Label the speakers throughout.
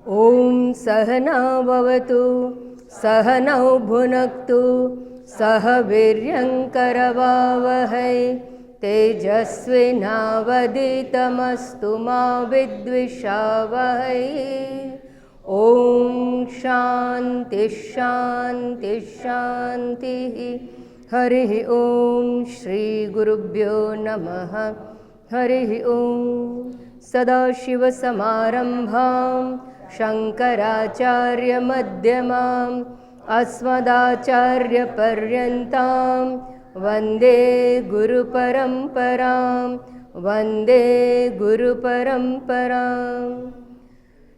Speaker 1: ઓમ સહના ભવતુ સહનૌ ભુનક્તુ સહ વીર્યંકરવાવહૈ તેજસ્વિનાવધિતમસ્તુ મા વિદ્વિષાવહૈ. ઓમ શાંતિ શાંતિ શાંતિ. હરિ ઓમ શ્રી ગુરુભ્યો નમઃ. હરિ ઓમ. સદાશિવસમારંભાં શંકરાચાર્યમધ્યમાં અસ્મદાચાર્યપર્યન્તાં વંદે ગુરુપરંપરાં. વંદે ગુરુપરંપરાં.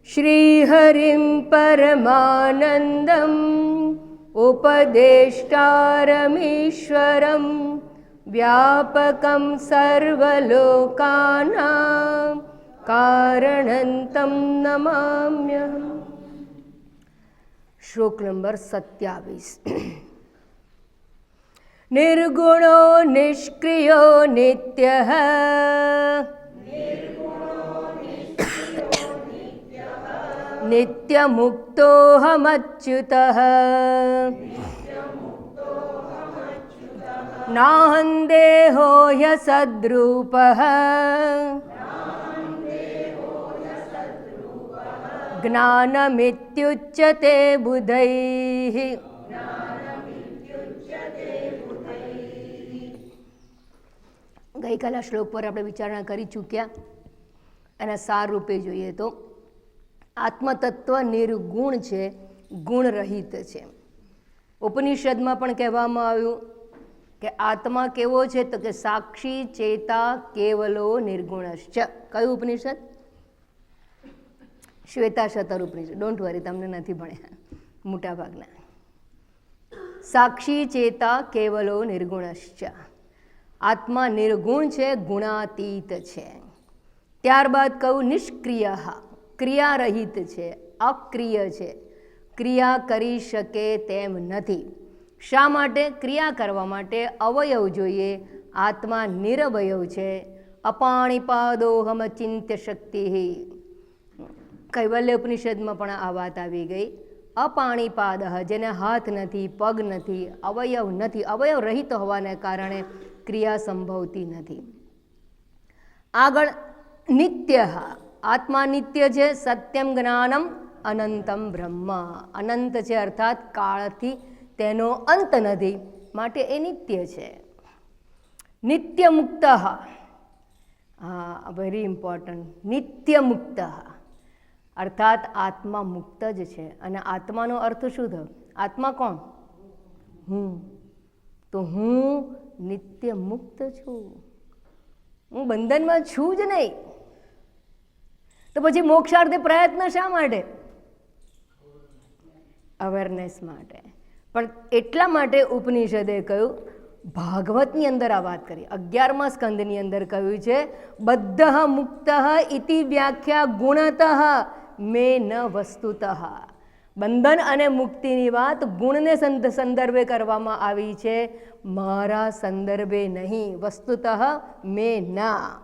Speaker 1: શ્રીહરિં પરમાનંદં ઉપદેષ્ટારમીશ્વરં વ્યાપકં સર્વલોકાનાં કારણં तं નમામ્યહં. શ્લોક નંબર 27. નિર્ગુણો નિષ્ક્રિયો નિત્યઃ નિત્યમુક્તોऽહમચ્યુતઃ નાહં દેહો હ્યસદ્રૂપઃ જ્ઞાનમિત્યુચ્યતે બુધૈઃ. ગઈકાલના શ્લોક પર આપણે વિચારણા કરી ચૂક્યા. એના સાર રૂપે જોઈએ તો આત્મતત્વ નિર્ગુણ છે, ગુણરહિત છે. ઉપનિષદમાં પણ કહેવામાં આવ્યું કે આત્મા કેવો છે તો કે સાક્ષી ચેતા કેવલો નિર્ગુણશ્ચ. કયું ઉપનિષદ? શ્વેતાશતર ઉપનિષદ. ડોન્ટ વરી, તમને નથી ભણ્યા મોટાભાગના. સાક્ષી ચેતા કેવલો નિર્ગુણશ્ચ. આત્મા નિર્ગુણ છે, ગુણાતીત છે. ત્યારબાદ કહું નિષ્ક્રિય, ક્રિયારહિત છે, અક્રિય છે, ક્રિયા કરી શકે તેમ નથી. શા માટે? ક્રિયા કરવા માટે અવયવ જોઈએ. આત્મા નિરવયવ છે. અપાણીપાદોહમ ચિંત્ય શક્તિ. કૈવલ્ય ઉપનિષદમાં પણ આ વાત આવી ગઈ. અપાણીપાદ, જેને હાથ નથી, પગ નથી, અવયવ નથી, અવયવ રહિત હોવાને કારણે ક્રિયા સંભવતી નથી. આગળ નિત્ય, આત્મા નિત્ય છે. સત્યમ જ્ઞાનમ અનંતમ બ્રહ્મ. અનંત છે અર્થાત કાળથી તેનો અંત નથી, માટે એ નિત્ય છે. નિત્ય મુક્ત, હા વેરી ઇમ્પોર્ટન્ટ. નિત્ય મુક્ત અર્થાત આત્મા મુક્ત જ છે. અને આત્માનો અર્થ શું થયો? આત્મા કોણ? હું. તો હું નિત્ય મુક્ત છું. હું બંધનમાં છું જ નહીં. તો પછી મોક્ષાર્થે પ્રયત્ન શા માટે? અવેરનેસ માટે. પણ એટલા માટે ઉપનિષદે કહ્યું, ભાગવતની અંદર આ વાત કરી, 11મા સ્કંદની અંદર કહ્યું છે બદ્ધ મુક્ત ઇતિ વ્યાખ્યા ગુણતઃ મે ન વસ્તુતઃ. બંધન અને મુક્તિની વાત ગુણને સંદર્ભે કરવામાં આવી છે, મારા સંદર્ભે નહીં. વસ્તુતઃ મે ના.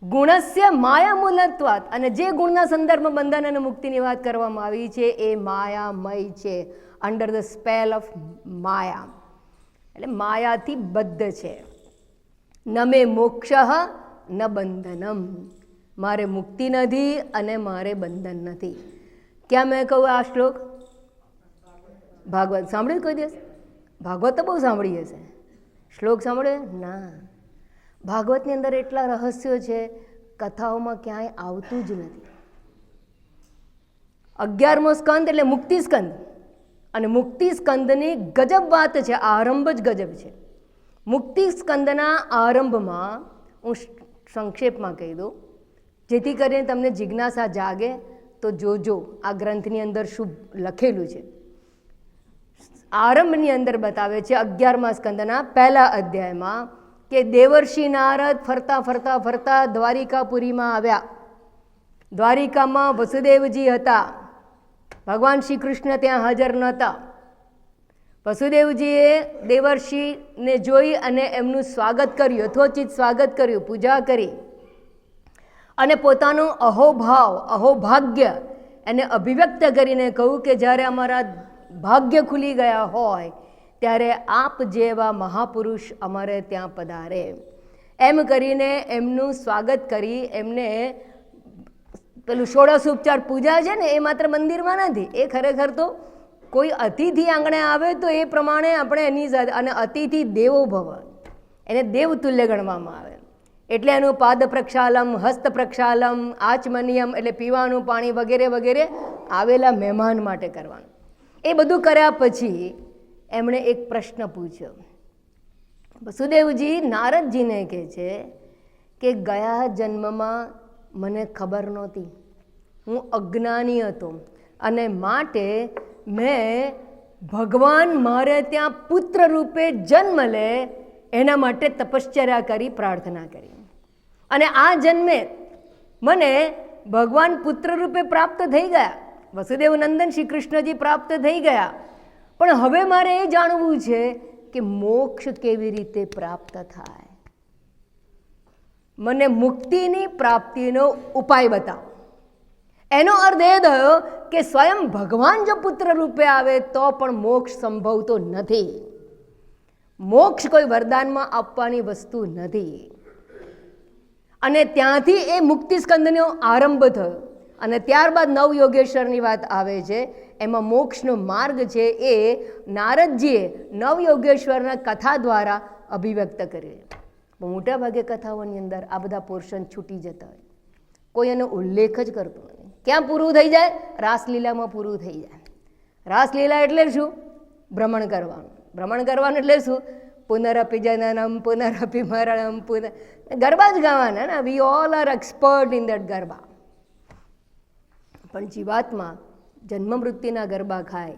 Speaker 1: ગુણસ્ય માયામૂલત્વાત. અને જે ગુણના સંદર્ભમાં બંધન અને મુક્તિની વાત કરવામાં આવી છે એ માયામય છે, અંડર ધ સ્પેલ ઓફ માયા. એટલે માયાથી બદ્ધ છે. ન મે મોક્ષ ન બંધનમ. મારે મુક્તિ નથી અને મારે બંધન નથી. ક્યાં મેં કહું આ શ્લોક? ભાગવત. સાંભળ્યું કોઈ દિવસ? ભાગવત તો બહુ સાંભળી હશે. શ્લોક સાંભળ્યો? ના. ભાગવતની અંદર એટલા રહસ્યો છે, કથાઓમાં ક્યાંય આવતું જ નથી. 11મો સ્કંદ એટલે મુક્તિ સ્કંદ. અને મુક્તિ સ્કંદની ગજબ વાત છે, આરંભ જ ગજબ છે. મુક્તિ સ્કંદના આરંભમાં હું સંક્ષેપમાં કહી દઉં, જેથી કરીને તમને જિજ્ઞાસા જાગે તો જોજો આ ગ્રંથની અંદર શું લખેલું છે. આરંભની અંદર બતાવે છે 11મા સ્કંદના પહેલા અધ્યાયમાં કે દેવર્ષિ નારદ ફરતા ફરતા ફરતા દ્વારિકાપુરીમાં આવ્યા. દ્વારિકામાં વસુદેવજી હતા. ભગવાન શ્રી કૃષ્ણ ત્યાં હાજર નહોતા. વસુદેવજીએ દેવર્ષિને જોઈ અને એમનું સ્વાગત કર્યું, યથોચિત સ્વાગત કર્યું, પૂજા કરી અને પોતાનું અહોભાવ, અહોભાગ્ય એને અભિવ્યક્ત કરીને કહ્યું કે જ્યારે અમારા ભાગ્ય ખુલી ગયા હોય ત્યારે આપ જેવા મહાપુરુષ અમારે ત્યાં પધારે, એમ કરીને એમનું સ્વાગત કરી એમને પેલું ષોડશોપચાર પૂજા છે ને એ માત્ર મંદિરમાં નથી, એ ખરેખર તો કોઈ અતિથિ આંગણે આવે તો એ પ્રમાણે આપણે એની સાથે, અને અતિથિ દેવો ભવ, એને દેવતુલ્ય ગણવામાં આવે. એટલે એનું પાદ પ્રક્ષાલમ, હસ્ત પ્રક્ષાલમ, આચમનિયમ એટલે પીવાનું પાણી વગેરે વગેરે આવેલા મહેમાન માટે કરવાનું. એ બધું કર્યા પછી એમણે એક પ્રશ્ન પૂછ્યો. વસુદેવજી નારદજીને કહે છે કે ગયા જન્મમાં મને ખબર નહોતી, હું અજ્ઞાની હતો, અને માટે મેં ભગવાન મારે ત્યાં પુત્ર રૂપે જન્મ લે એના માટે તપશ્ચર્યા કરી, પ્રાર્થના કરી, અને આ જન્મે મને ભગવાન પુત્ર રૂપે પ્રાપ્ત થઈ ગયા, વસુદેવ નંદન શ્રી કૃષ્ણજી પ્રાપ્ત થઈ ગયા, પણ હવે મારે એ જાણવું છે કે મોક્ષ કેવી રીતે પ્રાપ્ત થાય, મને મુક્તિની પ્રાપ્તિનો ઉપાય બતાવો. એનો અર્થ એ થયો કે સ્વયં ભગવાન જો પુત્ર રૂપે આવે તો પણ મોક્ષ સંભવતો નથી. મોક્ષ કોઈ વરદાનમાં આપવાની વસ્તુ નથી. અને ત્યાંથી એ મુક્તિ સ્કંદનો આરંભ થયો, અને ત્યારબાદ નવયોગેશ્વરની વાત આવે છે. એમાં મોક્ષનો માર્ગ છે એ નારદજીએ નવયોગેશ્વરના કથા દ્વારા અભિવ્યક્ત કર્યો. મોટા ભાગે કથાઓની અંદર આ બધા પોર્શન છૂટી જતા હોય, કોઈ એનો ઉલ્લેખ જ કરતું નથી. ક્યાં પૂરું થઈ જાય? રાસલીલામાં પૂરું થઈ જાય. રાસલીલા એટલે શું? ભ્રમણ કરવાનું. ભ્રમણ કરવાનું એટલે શું? પુનરપી જનનમ પુનરપી મરણમ, ગરબા જ ગાવાના ને. We all are expert in that garba. પણ જીવાત્મા જન્મ મૃત્યુના ગરબા ખાય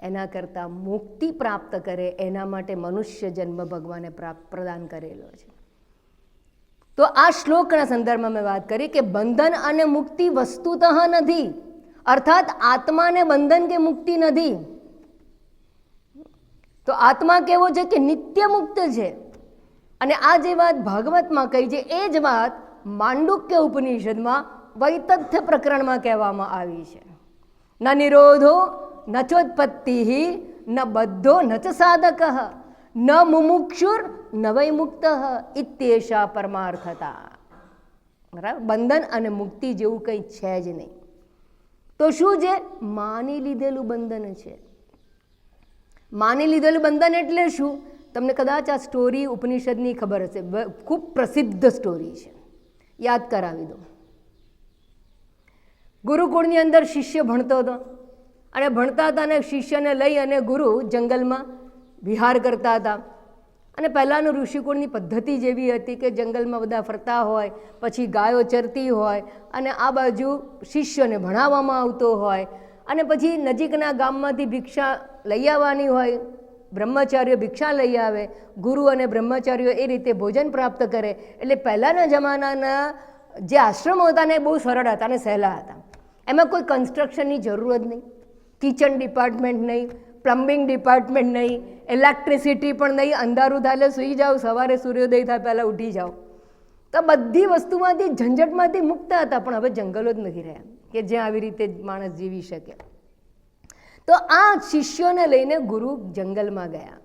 Speaker 1: એના કરતાં મુક્તિ પ્રાપ્ત કરે એના માટે મનુષ્ય જન્મ ભગવાને પ્રદાન કરેલો છે. તો આ શ્લોકના સંદર્ભમાં મેં વાત કરી કે બંધન અને મુક્તિ વસ્તુતઃ નથી, અર્થાત આત્માને બંધન કે મુક્તિ નથી. તો આત્મા કેવો છે કે નિત્ય મુક્ત છે. અને આ જે વાત ભાગવતમાં કહી છે એ જ વાત માંડુક્ય ઉપનિષદમાં વૈતથ્ય પ્રકરણમાં કહેવામાં આવી છે. ન નિરોધો ન ચોત્પત્તિ ન બધ્ધો ન ચ સાધક ન મુમુક્ષુર ન વૈ મુક્ત ઇત્યેષા પરમાર્થતા. બરાબર, બંધન અને મુક્તિ જેવું કંઈ છે જ નહીં. તો શું છે? માની લીધેલું બંધન છે. માની લીધેલું બંધન એટલે શું? તમને કદાચ આ સ્ટોરી ઉપનિષદની ખબર હશે, ખૂબ પ્રસિદ્ધ સ્ટોરી છે, યાદ કરાવી દો. ગુરુકુળની અંદર શિષ્ય ભણતો હતો, અને ભણતા હતા અને શિષ્યને લઈ અને ગુરુ જંગલમાં વિહાર કરતા હતા. અને પહેલાંનું ઋષિકુળની પદ્ધતિ જેવી હતી કે જંગલમાં બધા ફરતા હોય, પછી ગાયો ચરતી હોય, અને આ બાજુ શિષ્યને ભણાવવામાં આવતો હોય, અને પછી નજીકના ગામમાંથી ભિક્ષા લઈ આવવાની હોય. બ્રહ્મચારીઓ ભિક્ષા લઈ આવે, ગુરુ અને બ્રહ્મચારીઓ એ રીતે ભોજન પ્રાપ્ત કરે. એટલે પહેલાંના જમાનાના જે આશ્રમો હતા ને બહુ સરળ હતા અને સહેલા હતા. એમાં કોઈ કન્સ્ટ્રક્શનની જરૂર જ નહીં, કિચન ડિપાર્ટમેન્ટ નહીં, પ્લમ્બિંગ ડિપાર્ટમેન્ટ નહીં, ઇલેક્ટ્રિસિટી પણ નહીં. અંધારું થાય એટલે સૂઈ જાઓ, સવારે સૂર્યોદય થાય પહેલાં ઉઠી જાઓ. તો બધી વસ્તુમાંથી ઝંઝટમાંથી મુક્ત હતા. પણ હવે જંગલો જ નથી રહ્યા કે જ્યાં આવી રીતે માણસ જીવી શકે. તો આ શિષ્યોને લઈને ગુરુ જંગલમાં ગયા.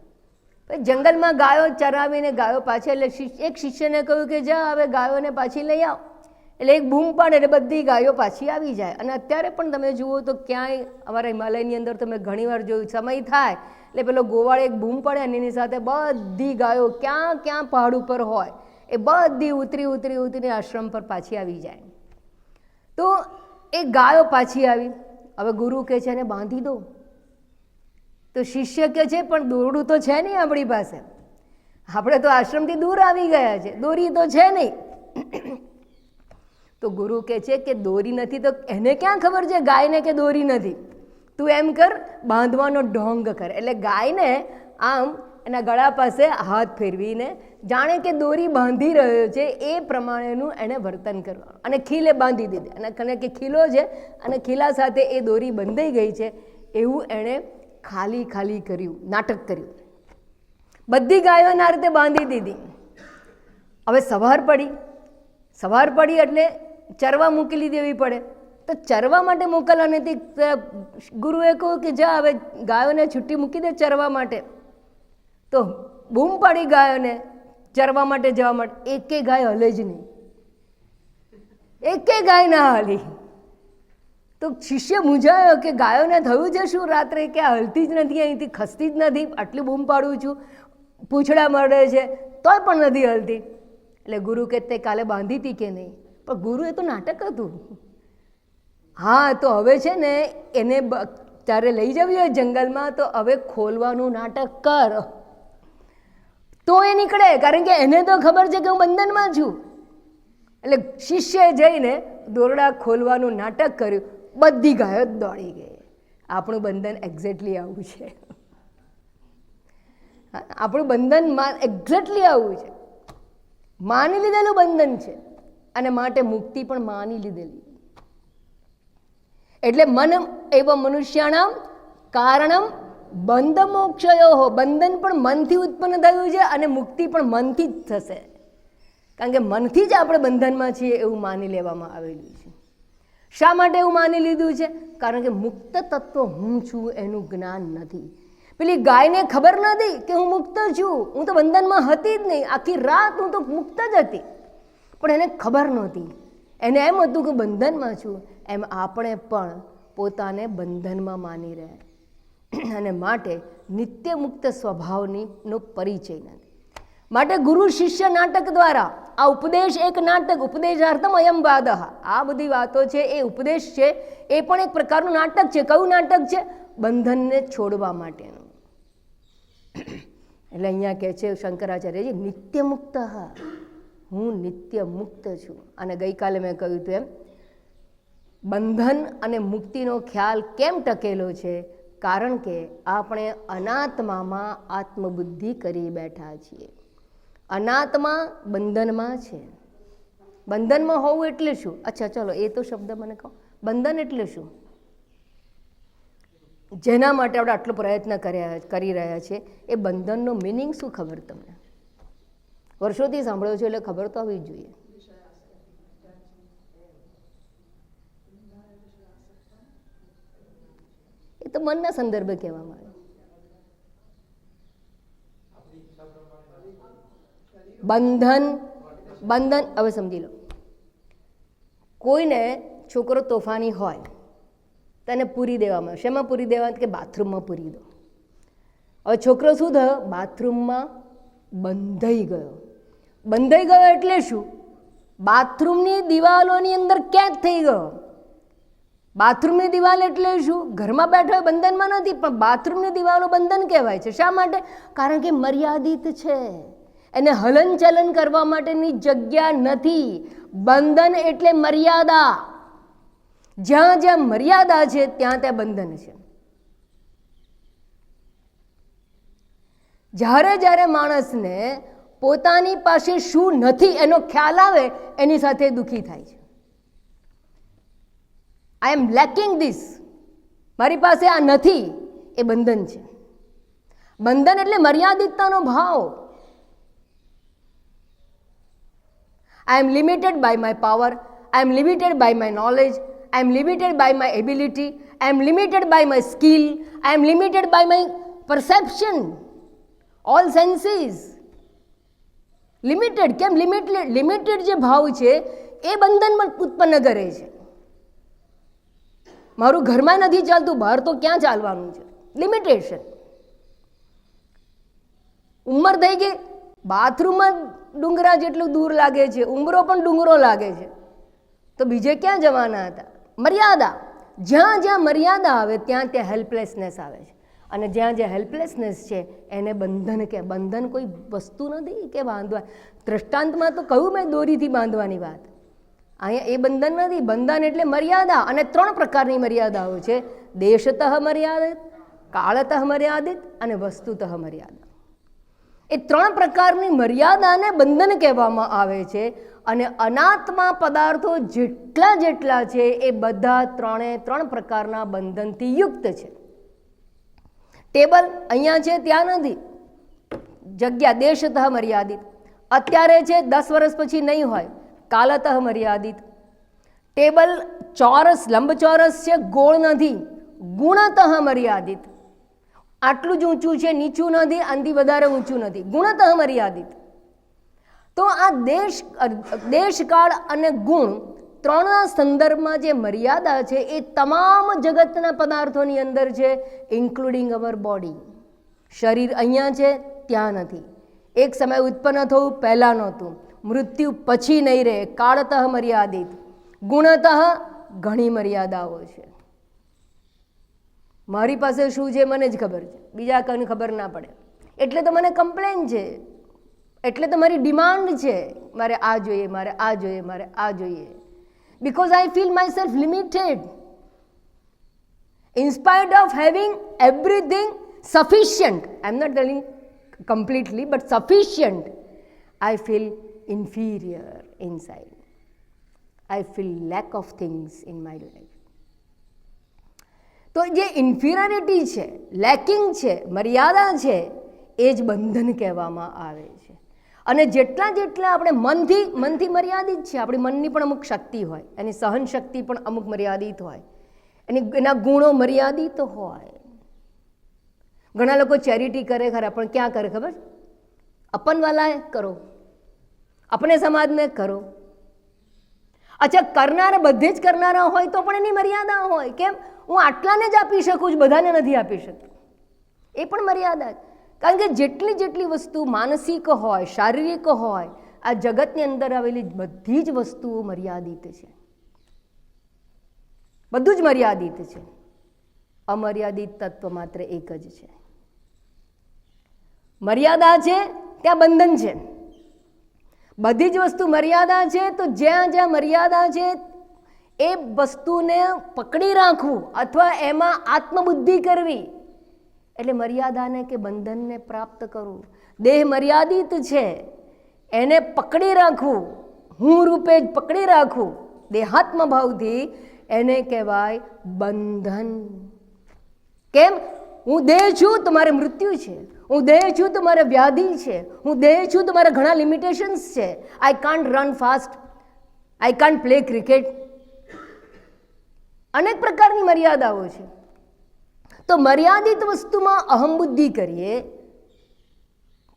Speaker 1: જંગલમાં ગાયો ચરાવીને ગાયો પાછી, એટલે એક શિષ્યને કહ્યું કે જા હવે ગાયોને પાછી લઈ આવ. એટલે એક બૂમ પાડે એટલે બધી ગાયો પાછી આવી જાય. અને અત્યારે પણ તમે જુઓ તો ક્યાંય અમારા હિમાલયની અંદર તમે ઘણીવાર જોયું, સમય થાય એટલે પેલો ગોવાળ એક બૂમ પડે અને એની સાથે બધી ગાયો ક્યાં ક્યાં પહાડ ઉપર હોય એ બધી ઉતરી ઉતરી ઉતરીને આશ્રમ પર પાછી આવી જાય. તો એ ગાયો પાછી આવી. હવે ગુરુ કહે છે એને બાંધી દો. તો શિષ્ય કહે છે પણ દોરડું તો છે નહીં આપણી પાસે, આપણે તો આશ્રમથી દૂર આવી ગયા છે, દોરી તો છે નહીં. તો ગુરુ કહે છે કે દોરી નથી તો એને ક્યાં ખબર છે ગાયને કે દોરી નથી? તું એમ કર, બાંધવાનો ઢોંગ કર. એટલે ગાયને આમ એના ગળા પાસે હાથ ફેરવીને જાણે કે દોરી બાંધી રહ્યો છે એ પ્રમાણેનું એણે વર્તન કરવાનું, અને ખીલે બાંધી દીધી. અને કે ખીલો છે અને ખીલા સાથે એ દોરી બંધાઈ ગઈ છે એવું એણે ખાલી ખાલી કર્યું, નાટક કર્યું. બધી ગાયોને આ રીતે બાંધી દીધી. હવે સવાર પડી એટલે ચરવા મૂકી દેવી પડે. તો ચરવા માટે મોકલવા નથી. ગુરુએ કહ્યું કે જા હવે ગાયોને છૂટી મૂકી દે ચરવા માટે. તો બૂમ પાડી ગાયોને ચરવા માટે જવા માટે. એકે ગાય હલે જ નહીં, એકે ગાય ના હલી. તો શિષ્ય મૂંઝાયો કે ગાયોને થયું છે શું રાત્રે કે હલતી જ નથી, અહીંથી ખસતી જ નથી, આટલી બૂમ પાડું છું, પૂંછડા મળે છે તોય પણ નથી હલતી. એટલે ગુરુ કે તે કાલે બાંધી હતી કે નહીં? પણ ગુરુ એ તો નાટક હતું. હા તો હવે છે ને એને ત્યારે લઈ જવી હોય જંગલમાં તો હવે ખોલવાનું નાટક કર તો એ નીકળે, કારણ કે એને તો ખબર છે કે હું બંધનમાં છું. એટલે શિષ્યએ જઈને દોરડા ખોલવાનું નાટક કર્યું, બધી ગાયો દોડી ગઈ. આપણું બંધન એક્ઝેક્ટલી આવું છે. આપણું બંધન એક્ઝેક્ટલી આવું છે. માની લીધેલું બંધન છે અને માટે મુક્તિ પણ માની લીધેલી. એટલે મન એવ મનુષ્યાણામ કારણમ બંધ મોક્ષયો. બંધન પણ મનથી ઉત્પન્ન થયું છે અને મુક્તિ પણ મનથી જ થશે, કારણ કે મનથી જ આપણે બંધનમાં છીએ એવું માની લેવામાં આવેલું છે. શા માટે એવું માની લીધું છે? કારણ કે મુક્ત તત્વ હું છું એનું જ્ઞાન નથી. પેલી ગાયને ખબર નથી કે હું મુક્ત છું, હું તો બંધનમાં હતી જ નહીં, આખી રાત હું તો મુક્ત જ હતી, પણ એને ખબર નહોતી. એને એમ હતું કે બંધનમાં છું. એમ આપણે પણ પોતાને બંધનમાં માની રહ્યા અને માટે નિત્ય મુક્ત સ્વભાવનો પરિચય નથી. માટે ગુરુ શિષ્ય નાટક દ્વારા આ ઉપદેશ એક નાટક, ઉપદેશાર્થમ અયમ વાદ. આ બધી વાતો છે એ ઉપદેશ છે, એ પણ એક પ્રકારનું નાટક છે. કયું નાટક છે? બંધનને છોડવા માટેનું. એટલે અહીંયા કહે છે શંકરાચાર્યજી નિત્ય મુક્ત, હું નિત્ય મુક્ત છું. અને ગઈકાલે મેં કહ્યું હતું એમ બંધન અને મુક્તિનો ખ્યાલ કેમ ટકેલો છે? કારણ કે આપણે અનાત્મામાં આત્મબુદ્ધિ કરી બેઠા છીએ. અનાત્મા બંધનમાં છે. બંધનમાં હોવું એટલે શું? અચ્છા ચલો એ તો શબ્દ મને કહો. બંધન એટલે શું? જેના માટે આપણે આટલો પ્રયત્ન કરી રહ્યા છીએ એ બંધનનો મિનિંગ શું ખબર તમને? વર્ષોથી સાંભળ્યો છો એટલે ખબર તો આવવી જ જોઈએ. એ તો મનના સંદર્ભે કહેવામાં આવે. બંધન હવે સમજી લો, કોઈને છોકરો તોફાની હોય તેને પૂરી દેવામાં, શેમાં પૂરી દેવા? કે બાથરૂમમાં પૂરી દો. હવે છોકરો શું થયો? બાથરૂમમાં બંધાઈ ગયો. બંધાઈ ગયો એટલે શું? બાથરૂમની દિવાલોની અંદર કેદ થઈ ગયો. બાથરૂમની દિવાલ એટલે શું? ઘરમાં બેઠો હોય બંધનમાં નથી, પણ બાથરૂમની દિવાલો બંધન કહેવાય છે. શા માટે? કારણ કે મર્યાદિત છે, એને હલનચલન કરવા માટેની જગ્યા નથી. બંધન એટલે મર્યાદા. જ્યાં જ્યાં મર્યાદા છે ત્યાં ત્યાં બંધન છે. જ્યારે જ્યારે માણસને પોતાની પાસે શું નથી એનો ખ્યાલ આવે એની સાથે દુઃખી થાય છે. આઈ એમ લેકિંગ ધીસ, મારી પાસે આ નથી, એ બંધન છે. બંધન એટલે મર્યાદિતતાનો ભાવ. I am limited by my power, I am limited by my knowledge, I am limited by my ability, I am limited by my skill, I am limited by my perception, all senses. Limited કેમ? Limited જે ભાવ છે એ બંધનમાં ઉત્પન્ન કરે છે. મારું ઘરમાં નથી ચાલતું, બહાર તો ક્યાં ચાલવાનું છે? લિમિટેશન. ઉંમર થઈ ગઈ, બાથરૂમમાં ડુંગરા જેટલું દૂર લાગે છે, ઉંબરો પણ ડુંગરો લાગે છે, તો બીજે ક્યાં જવાના હતા? મર્યાદા. જ્યાં જ્યાં મર્યાદા આવે ત્યાં ત્યાં હેલ્પલેસનેસ આવે છે. અને જ્યાં જ્યાં હેલ્પલેસનેસ છે એને બંધન કે. બંધન કોઈ વસ્તુ નથી કે બાંધવા. દ્રષ્ટાંતમાં તો કહ્યું મેં દોરીથી બાંધવાની વાત. અહીંયા એ બંધન નથી. બંધન એટલે મર્યાદા. અને 3 પ્રકારની મર્યાદાઓ છે: દેશતઃ મર્યાદિત, કાળતઃ મર્યાદિત અને વસ્તુતઃ મર્યાદા. એ 3 પ્રકારની મર્યાદાને બંધન કહેવામાં આવે છે. અને અનાત્મા પદાર્થો જેટલા છે એ બધા 3 પ્રકારના બંધનથી યુક્ત છે. ટેબલ અહીંયા છે ત્યાં નથી. જગ્યા દેશતઃ મર્યાદિત. અત્યારે છે, 10 વર્ષ પછી નહીં હોય, કાલતઃ મર્યાદિત. ટેબલ ચોરસ લંબચોરસ છે, ગોળ નથી, ગુણતઃ મર્યાદિત. આટલું જ ઊંચું છે, નીચું નથી, આનાથી વધારે ઊંચું નથી, ગુણતઃ મર્યાદિત. તો આ દેશકાળ અને ગુણ ત્રણના સંદર્ભમાં જે મર્યાદા છે એ તમામ જગતના પદાર્થોની અંદર છે, ઇન્ક્લુડિંગ અવર બોડી. શરીર અહીંયા છે, ત્યાં નથી. એક સમય ઉત્પન્ન થવું, પહેલાં નહોતું. મૃત્યુ પછી નહીં રહે, કાળતઃ મર્યાદિત. ગુણતઃ ઘણી મર્યાદાઓ છે. મારી પાસે શું છે મને જ ખબર છે, બીજા કોઈને ખબર ના પડે. એટલે તો મને કમ્પ્લેન છે, એટલે તો મારી ડિમાન્ડ છે, મારે આ જોઈએ, મારે આ જોઈએ, મારે આ જોઈએ. Because I feel myself limited. In spite of having everything sufficient, I'm not telling completely, but sufficient, I feel inferior inside. I feel lack of things in my life. તો જે ઇન્ફિરિયોરિટી છે, લેકિંગ છે, મર્યાદા છે, એ જ બંધન કહેવામાં આવે છે. અને જેટલા જેટલા આપણે મનથી મર્યાદિત છે. આપણી મનની પણ અમુક શક્તિ હોય, એની સહન શક્તિ પણ અમુક મર્યાદિત હોય, એના ગુણો મર્યાદિત હોય. ઘણા લોકો ચેરિટી કરે ખરા, પણ ક્યાં કરે ખબર? અપનવાલાએ કરો, अपने समाज में करो. अच्छा, करनारा બધે જ કરનારા હોય તો પણ એની મર્યાદા હોય. કેમ? હું આટલાને જ આપી શકું છું, બધાને નથી આપી શકતો. એ પણ મર્યાદા. કારણ કે જેટલી જેટલી વસ્તુ માનસિક હોય, શારીરિક હોય, આ જગતની અંદર આવેલી બધી જ વસ્તુઓ મર્યાદિત છે. બધું જ મર્યાદિત છે. અમર્યાદિત તત્વ માત્ર એક જ છે. મર્યાદા છે ત્યાં બંધન છે. બધી જ વસ્તુ મર્યાદા છે, તો જ્યાં જ્યાં મર્યાદા છે એ વસ્તુને પકડી રાખવું અથવા એમાં આત્મબુદ્ધિ કરવી, એટલે મર્યાદાને કે બંધનને પ્રાપ્ત કરવું. દેહ મર્યાદિત છે, એને પકડી રાખવું, હું રૂપે જ પકડી રાખવું દેહાત્મ ભાવથી, એને કહેવાય બંધન. કેમ? હું દેહ છું તો મારે મૃત્યુ છે, હું દેહ છું તો મારે વ્યાધિ છે, હું દેહ છું તો મારે ઘણા લિમિટેશન્સ છે. I can't run fast, I can't play cricket. અનેક પ્રકારની મર્યાદાઓ છે. તો મર્યાદિત વસ્તુમાં અહમબુદ્ધિ કરીએ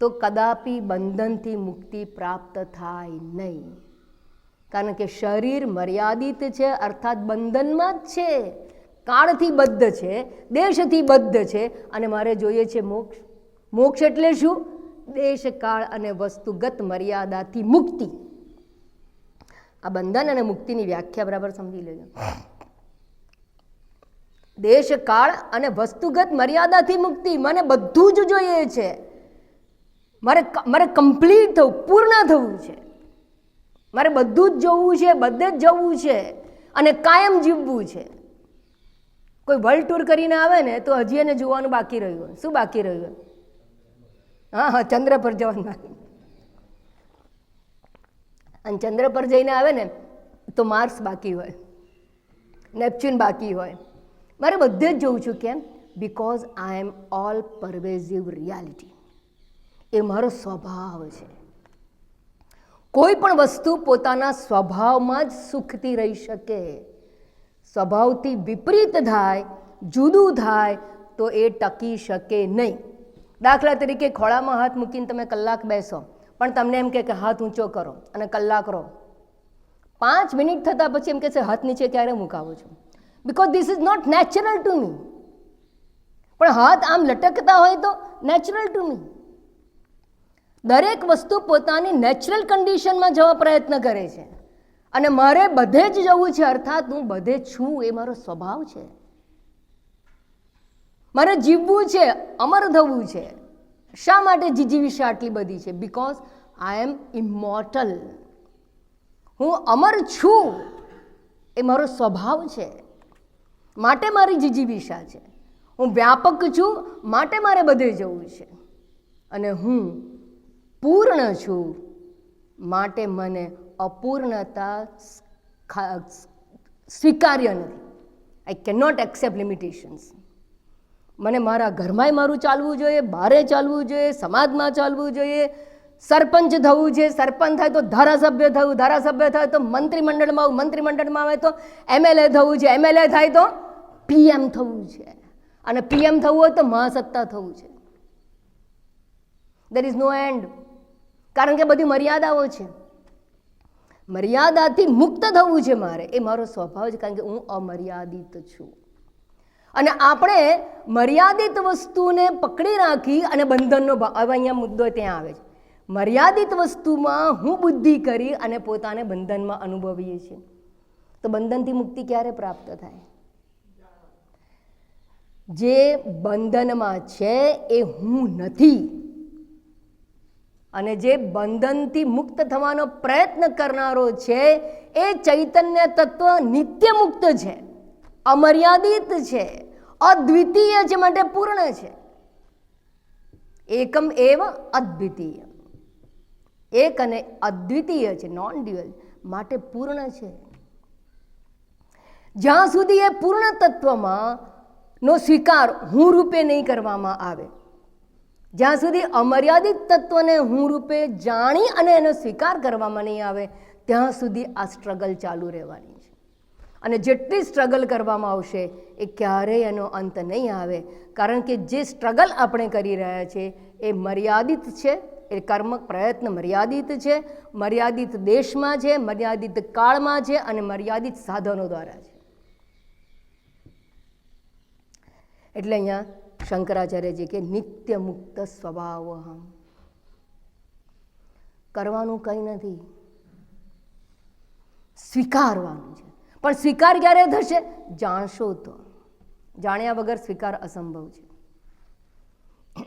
Speaker 1: તો કદાપી બંધનથી મુક્તિ પ્રાપ્ત થાય નહીં. કારણ કે શરીર મર્યાદિત છે, અર્થાત બંધનમાં જ છે, કાળથી બદ્ધ છે, દેશથી બદ્ધ છે, અને મારે જોઈએ છે મોક્ષ. મોક્ષ એટલે શું? દેશ, કાળ અને વસ્તુગત મર્યાદાથી મુક્તિ. આ બંધન અને મુક્તિની વ્યાખ્યા બરાબર સમજી લેજો. દેશ, કાળ અને વસ્તુગત મર્યાદાથી મુક્તિ. મને બધું જ જોઈએ છે, મારે કમ્પ્લીટ થવું, પૂર્ણ થવું છે, મારે બધું જ જોવું છે, બધે જ જવું છે અને કાયમ જીવવું છે. કોઈ વર્લ્ડ ટૂર કરીને આવે ને તો હજી એને જોવાનું બાકી રહ્યું હોય. શું બાકી રહ્યું હોય? હા, ચંદ્ર પર જવાનું બાકી. અને ચંદ્ર પર જઈને આવે ને તો માર્સ બાકી હોય, નેપચ્યુન બાકી હોય. મારે બધે જ જોઉં છું. કેમ? Because I am all pervasive reality. એ મારો સ્વભાવ છે. કોઈ પણ વસ્તુ પોતાના સ્વભાવમાં જ સુખથી રહી શકે. સ્વભાવથી વિપરીત થાય, જુદું થાય તો એ ટકી શકે નહીં. દાખલા તરીકે ખોળામાં હાથ મૂકીને તમે કલાક બેસો, પણ તમને એમ કે હાથ ઊંચો કરો અને કલાક રહો. 5 મિનિટ થતાં પછી એમ કહેશે હાથ નીચે ક્યારે મુકાવો છો? Because this is not natural to me. પણ હાથ આમ લટકતા હોય તો નેચરલ ટુ મી. દરેક વસ્તુ પોતાની નેચરલ કન્ડિશનમાં જવા પ્રયત્ન કરે છે, અને મારે બધે જ જવું છે, અર્થાત હું બધે છું, એ મારો સ્વભાવ છે. મારે જીવવું છે, અમર થવું છે. શા માટે જીજીવિષા આટલી બધી છે? Because I am immortal. હું અમર છું, એ મારો સ્વભાવ છે, માટે મારી જીજીવિષા છે. હું વ્યાપક છું, માટે મારે બધે જવું છે. અને હું પૂર્ણ છું, માટે મને અપૂર્ણતા સ્વીકાર્ય નથી. I can not accept limitations. મને મારા ઘરમાંય મારું ચાલવું જોઈએ, બહારે ચાલવું જોઈએ, સમાજમાં ચાલવું જોઈએ, સરપંચ થવું છે, સરપંચ થાય તો ધારાસભ્ય થવું, ધારાસભ્ય થાય તો મંત્રીમંડળમાં આવું, મંત્રીમંડળમાં આવે તો એમએલએ થવું છે, એમએલએ થાય તો પીએમ થવું છે, અને પીએમ થવું હોય તો મહાસત્તા થવું છે. There is no end. કારણ કે બધી મર્યાદાઓ છે. મર્યાદાથી મુક્ત થવું છે મારે, એ મારો સ્વભાવ છે, કારણ કે હું અમર્યાદિત છું. અને આપણે મર્યાદિત વસ્તુને પકડી રાખી અને બંધનનો ભાવ, હવે અહીંયા મુદ્દો ત્યાં આવે છે. મર્યાદિત વસ્તુમાં હું બુદ્ધિ કરી અને પોતાને બંધનમાં અનુભવીએ છીએ. તો બંધનથી મુક્તિ ક્યારે પ્રાપ્ત થાય? જે બંધનમાં છે એ હું નથી, અને જે બંધનથી મુક્ત થવાનો પ્રયત્ન કરનારો છે એ ચૈતન્ય તત્વ નિત્ય મુક્ત છે, અમર્યાદિત છે, અદ્વિતીય છે, માટે પૂર્ણ છે. એકમ એવ અદ્વિતીય, એક અને અદ્વિતીય છે, નોન ડ્યુઅલ, માટે પૂર્ણ છે. જ્યાં સુધી એ પૂર્ણ તત્વમાં નો સ્વીકાર હું રૂપે નહીં કરવામાં આવે, જ્યાં સુધી અમર્યાદિત તત્વને હું રૂપે જાણી અને એનો સ્વીકાર કરવામાં નહીં આવે, ત્યાં સુધી આ સ્ટ્રગલ ચાલુ રહેવાની છે. અને જેટલી સ્ટ્રગલ કરવામાં આવશે એ ક્યારેય એનો અંત નહીં આવે, કારણ કે જે સ્ટ્રગલ આપણે કરી રહ્યા છીએ એ મર્યાદિત છે, એ કર્મ પ્રયત્ન મર્યાદિત છે, મર્યાદિત દેશમાં છે, મર્યાદિત કાળમાં છે, અને મર્યાદિત સાધનો દ્વારા છે. એટલે અહીંયા શંકરાચાર્યજી કે નિત્ય મુક્ત સ્વભાવ, કરવાનું કંઈ નથી, સ્વીકારવાનું છે. પણ સ્વીકાર ક્યારે થશે? જાણશો તો. જાણ્યા વગર સ્વીકાર અસંભવ છે.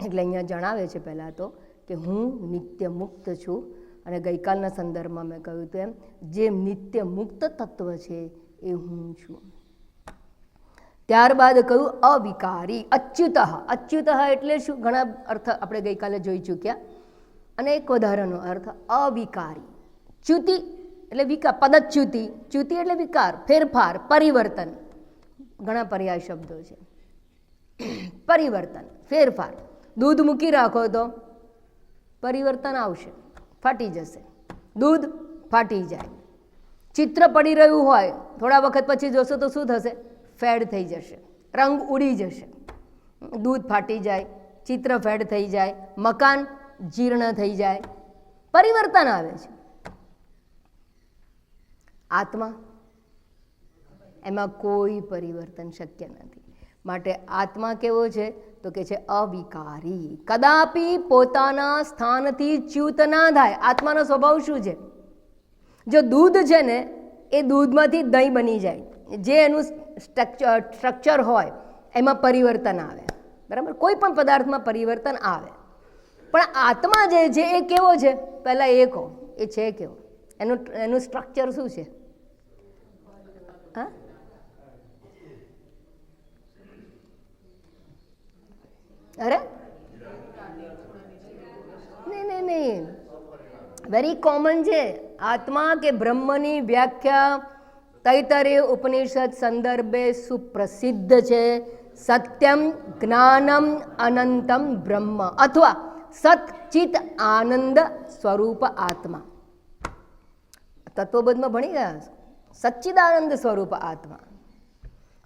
Speaker 1: એટલે અહીંયા જણાવે છે પહેલાં તો કે હું નિત્ય મુક્ત છું, અને ગઈકાલના સંદર્ભમાં મેં કહ્યું તેમ જે નિત્ય મુક્ત તત્વ છે એ હું છું. ત્યારબાદ કહ્યું અવિકારી, અચ્યુત. અચ્યુત એટલે શું? ઘણા અર્થ આપણે ગઈકાલે જોઈ ચૂક્યા, અને એક વધારાનો અર્થ અવિકારી. ચ્યુતિ એટલે વિકાર, પદચ્યુતિ, ચ્યુતિ એટલે વિકાર, ફેરફાર, પરિવર્તન. ઘણા પર્યાય શબ્દો છે. પરિવર્તન, ફેરફાર. દૂધ મૂકી રાખો તો પરિવર્તન આવશે, ફાટી જશે, દૂધ ફાટી જાય. ચિત્ર પડી રહ્યું હોય, થોડા વખત પછી જોશો તો શું થશે? ફેડ થઈ જશે, રંગ ઉડી જશે, દૂધ ફાટી જાય, ચિત્ર ફેડ થઈ જાય, મકાન જીર્ણ થઈ જાય, પરિવર્તન આવે છે. આત્મા, એમાં કોઈ પરિવર્તન શક્ય નથી. માટે આત્મા કેવો છે? તો કે છે અવિકારી, કદાપી પોતાના સ્થાનથી ચ્યુત ના થાય. આત્માનો સ્વભાવ શું છે? જો દૂધ છે ને એ દૂધમાંથી દહીં બની જાય, જે એનું સ્ટ્રક્ચર હોય એમાં પરિવર્તન આવે, બરાબર? કોઈ પણ પદાર્થમાં પરિવર્તન આવે. પણ આત્મા જે છે એ કેવો છે? પહેલાં એ કહો, એ છે કેવો? એનું સ્ટ્રક્ચર શું છે? હા, અરે નહીં, વેરી કોમન છે. આત્મા કે બ્રહ્મની વ્યાખ્યા તૈતરીય ઉપનિષદ સંદર્ભે સુપ્રસિદ્ધ છે. સત્યમ જ્ઞાનમ અનંતમ બ્રહ્મ, અથવા સચ્ચિત આનંદ સ્વરૂપ આત્મા. તત્વબોધમાં ભણી ગયા છો, સચ્ચિદાનંદ સ્વરૂપ આત્મા.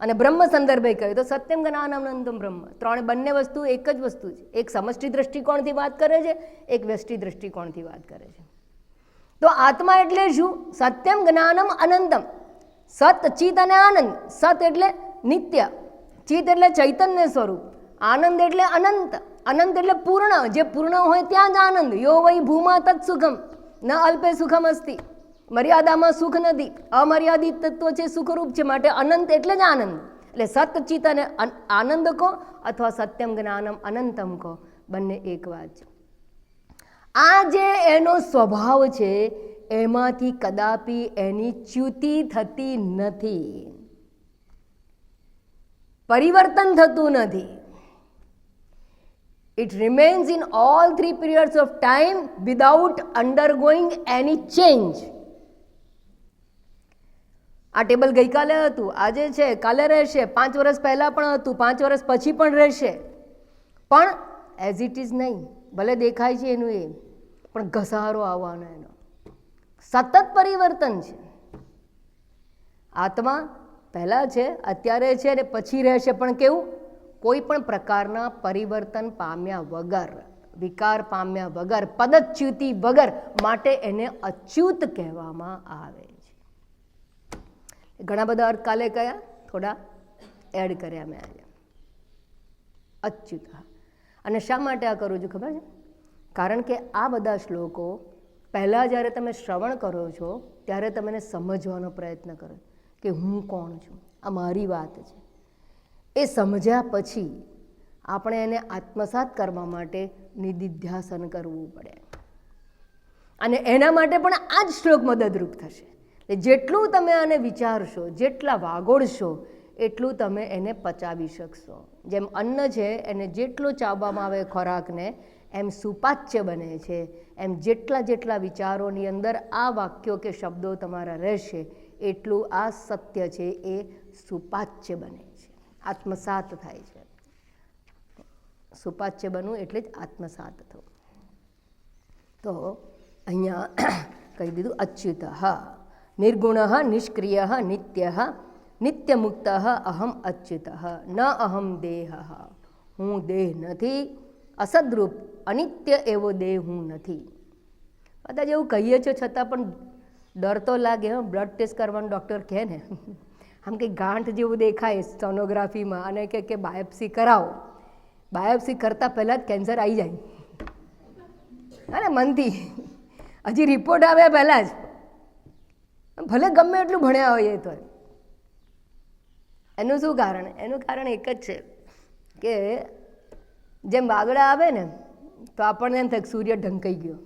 Speaker 1: અને બ્રહ્મ સંદર્ભે કહ્યું તો સત્યમ જ્ઞાનમ અનંતમ બ્રહ્મ. બંને વસ્તુ એક જ વસ્તુ છે. એક સમષ્ટિ દ્રષ્ટિકોણથી વાત કરે છે, એક વ્યષ્ટિ દ્રષ્ટિકોણથી વાત કરે છે. તો આત્મા એટલે શું? સત્યમ જ્ઞાનમ અનંતમ. સત, ચિત અને આનંદ. સત એટલે નિત્ય, ચિત એટલે ચૈતન્ય સ્વરૂપ, આનંદ એટલે અનંત. અનંત એટલે પૂર્ણ, જે પૂર્ણ હોય ત્યાં જ આનંદ. યો વૈ ભૂમા તત્ સુખમ ન અલ્પે સુખમ અસ્તિ. મર્યાદામાં સુખ નથી, અમર્યાદિત તત્વ છે, સુખરૂપ છે, માટે અનંત એટલે જ આનંદ. એટલે સત, ચિત અને આનંદ કહો અથવા સત્યમ જ્ઞાનમ અનંતમ કહો, બંને એક વાત છે. આ જે એનો સ્વભાવ છે એમાંથી કદાપી એની ચ્યુતિ થતી નથી, પરિવર્તન થતું નથી. It remains in all three periods of time without undergoing any change. આ ટેબલ ગઈકાલે હતું, આજે છે, કાલે રહેશે, 5 વર્ષ પહેલાં પણ હતું, 5 વર્ષ પછી પણ રહેશે, પણ એઝ ઇટ ઇઝ નહીં. ભલે દેખાય છે એનું એ, પણ ઘસારો આવવાનો એનો સતત પરિવર્તન છે. આત્મા પહેલાં છે, અત્યારે છે અને પછી રહેશે, પણ કેવું? કોઈ પણ પ્રકારના પરિવર્તન પામ્યા વગર, વિકાર પામ્યા વગર, પદચ્યુતિ વગર, માટે એને અચ્યુત કહેવામાં આવે છે. ઘણા બધા અર્થ કાલે કયા થોડા એડ કર્યા મેં આજે. અચ્યુત. અને શા માટે આ કરું છું ખબર છે? કારણ કે આ બધા શ્લોકો પહેલાં જ્યારે તમે શ્રવણ કરો છો ત્યારે તમે સમજવાનો પ્રયત્ન કરો કે હું કોણ છું, આ મારી વાત છે. એ સમજ્યા પછી આપણે એને આત્મસાત કરવા માટે નિધિધ્યાસન કરવું પડે. અને એના માટે પણ આ જ શ્લોક મદદરૂપ થશે. જેટલું તમે આને વિચારશો, જેટલા વાગોળશો, એટલું તમે એને પચાવી શકશો. જેમ અન્ન છે એને જેટલું ચાવવામાં આવે ખોરાકને, એમ સુપાચ્ય બને છે. એમ જેટલા જેટલા વિચારોની અંદર આ વાક્યો કે શબ્દો તમારા રહેશે, એટલું આ સત્ય છે એ સુપાચ્ય બને છે, આત્મસાત થાય છે. સુપાચ્ય બનવું એટલે જ આત્મસાત થવું. તો અહીંયા કહી દીધું અચ્યુત નિર્ગુણ નિષ્ક્રિય નિત્ય નિત્યમુક્ત અહમ અચ્યુત ન અહમ દેહ. હું દેહ નથી, અસદરૂપ અનિત્ય એવો દેહ હું નથી. કદાચ એવું કહીએ છો છતાં પણ ડર તો લાગે. બ્લડ ટેસ્ટ કરવાનું ડૉક્ટર કહે ને, આમ કંઈક ગાંઠ જેવું દેખાય સોનોગ્રાફીમાં અને કે બાયોપ્સી કરાવો. બાયોપ્સી કરતાં પહેલાં જ કેન્સર આવી જાય અરે મનથી, હજી રિપોર્ટ આવ્યા પહેલાં જ, ભલે ગમે એટલું ભણ્યા હોઈએ તો. એનું શું કારણ? એનું કારણ એક જ છે કે જેમ વાગડા આવે ને તો આપણને એમ થાય સૂર્ય ઢંકાઈ ગયો.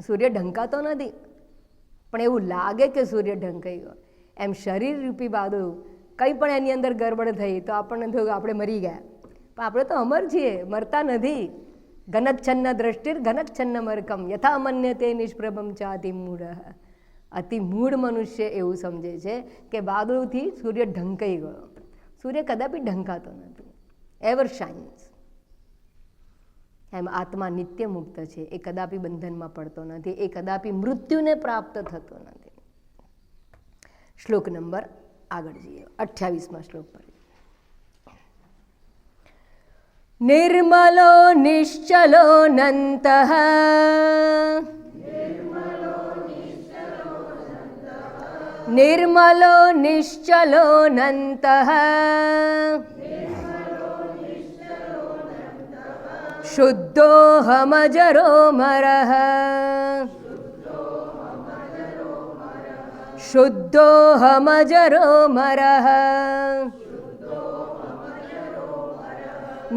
Speaker 1: સૂર્ય ઢંકાતો નથી, પણ એવું લાગે કે સૂર્ય ઢંકાઈ ગયો. એમ શરીર રૂપી વાદળું કંઈ પણ એની અંદર ગરબડ થઈ તો આપણને થયું કે આપણે મરી ગયા. પણ આપણે તો અમર છીએ, મરતા નથી. ઘનચ્છન્ન દ્રષ્ટિર ઘનચ્છન્ન મરકમ યથા મન્ય તે નિષ્પ્રભમ ચાતિ મૂઢ. અતિ મૂઢ મનુષ્ય એવું સમજે છે કે વાદળુથી સૂર્ય ઢંકાઈ ગયો. સૂર્ય કદાપી ઢંકાતો નથી, એવર શાઇન્સ. એમ આત્મા નિત્ય મુક્ત છે, એ કદાપી બંધનમાં પડતો નથી, એ કદાપી મૃત્યુને પ્રાપ્ત થતો નથી. શ્લોક નંબર આગળ જઈએ, 28મા શ્લોક પર. નિર્મલો નિશ્ચલો નંત નિર્મલો નિશ્ચલો નંત શુદ્ધોહમજરોમરઃ શુદ્ધોહમજરોમરઃ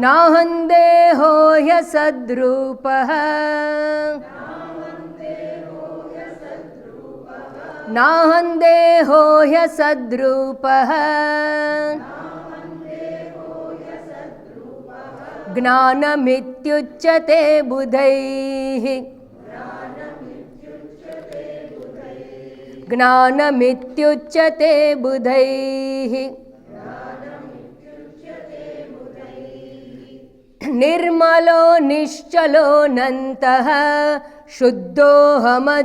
Speaker 1: નાહં દેહો હ્યસદ્રૂપઃ નાહં દેહો હ્યસદ્રૂપઃ જ્ઞાનમિત્યુચ્યતે બુધૈઃ જ્ઞાનમિત્યુચ્યતે બુધૈઃ નિર્મલો નિશ્ચલો નંતઃ શુદ્ધોહમજરોમરઃ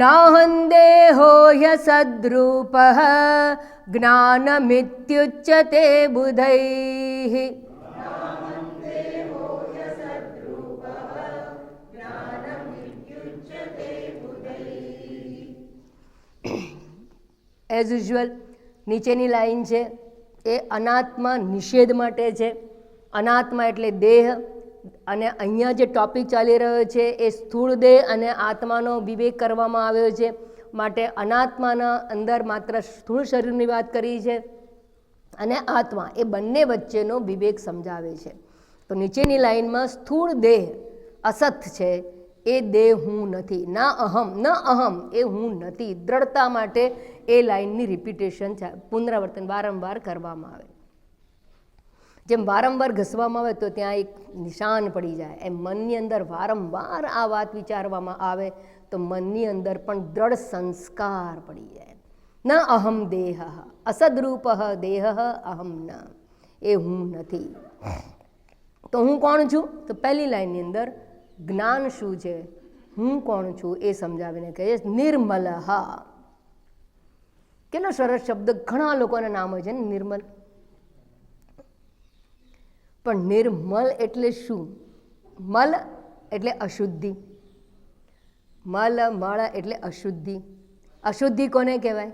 Speaker 1: નાહં દેહો હ્યસદ્રૂપઃ જ્ઞાનમિત્યુચ્યતે બુધૈઃ એઝ યુઝ્યુઅલ નીચેની લાઈન છે એ અનાત્મા નિષેધ માટે છે. અનાત્મા એટલે દેહ, અને અહીંયા જે ટોપિક ચાલી રહ્યો છે એ સ્થૂળ દેહ અને આત્માનો વિવેક કરવામાં આવ્યો છે. માટે અનાત્માના અંદર માત્ર સ્થૂળ શરીરની વાત કરી છે અને આત્મા એ બંને વચ્ચેનો વિવેક સમજાવે છે. તો નીચેની લાઈનમાં સ્થૂળ દેહ અસત છે, એ દેહ હું નથી. ના અહમ, ન અહમ એ હું નથી. દ્રઢતા માટે એ લાઈનની રિપીટેશન, પુનરાવર્તન વારંવાર કરવામાં આવે. જેમ વારંવાર ઘસવામાં આવે તો ત્યાં એક નિશાન પડી જાય, એમ મનની અંદર વારંવાર આ વાત વિચારવામાં આવે તો મનની અંદર પણ દ્રઢ સંસ્કાર પડી જાય. ન અહમ દેહ, અસદરૂપ દેહ અહમ ન, એ હું નથી. તો હું કોણ છું? તો પહેલી લાઈનની અંદર જ્ઞાન શું છે, હું કોણ છું એ સમજાવીને કહે છે નિર્મલ. કેટલો સરસ શબ્દ, ઘણા લોકોના નામ હોય છે ને નિર્મલ. પણ નિર્મલ એટલે શું? મલ એટલે અશુદ્ધિ, મળ એટલે અશુદ્ધિ. અશુદ્ધિ કોને કહેવાય?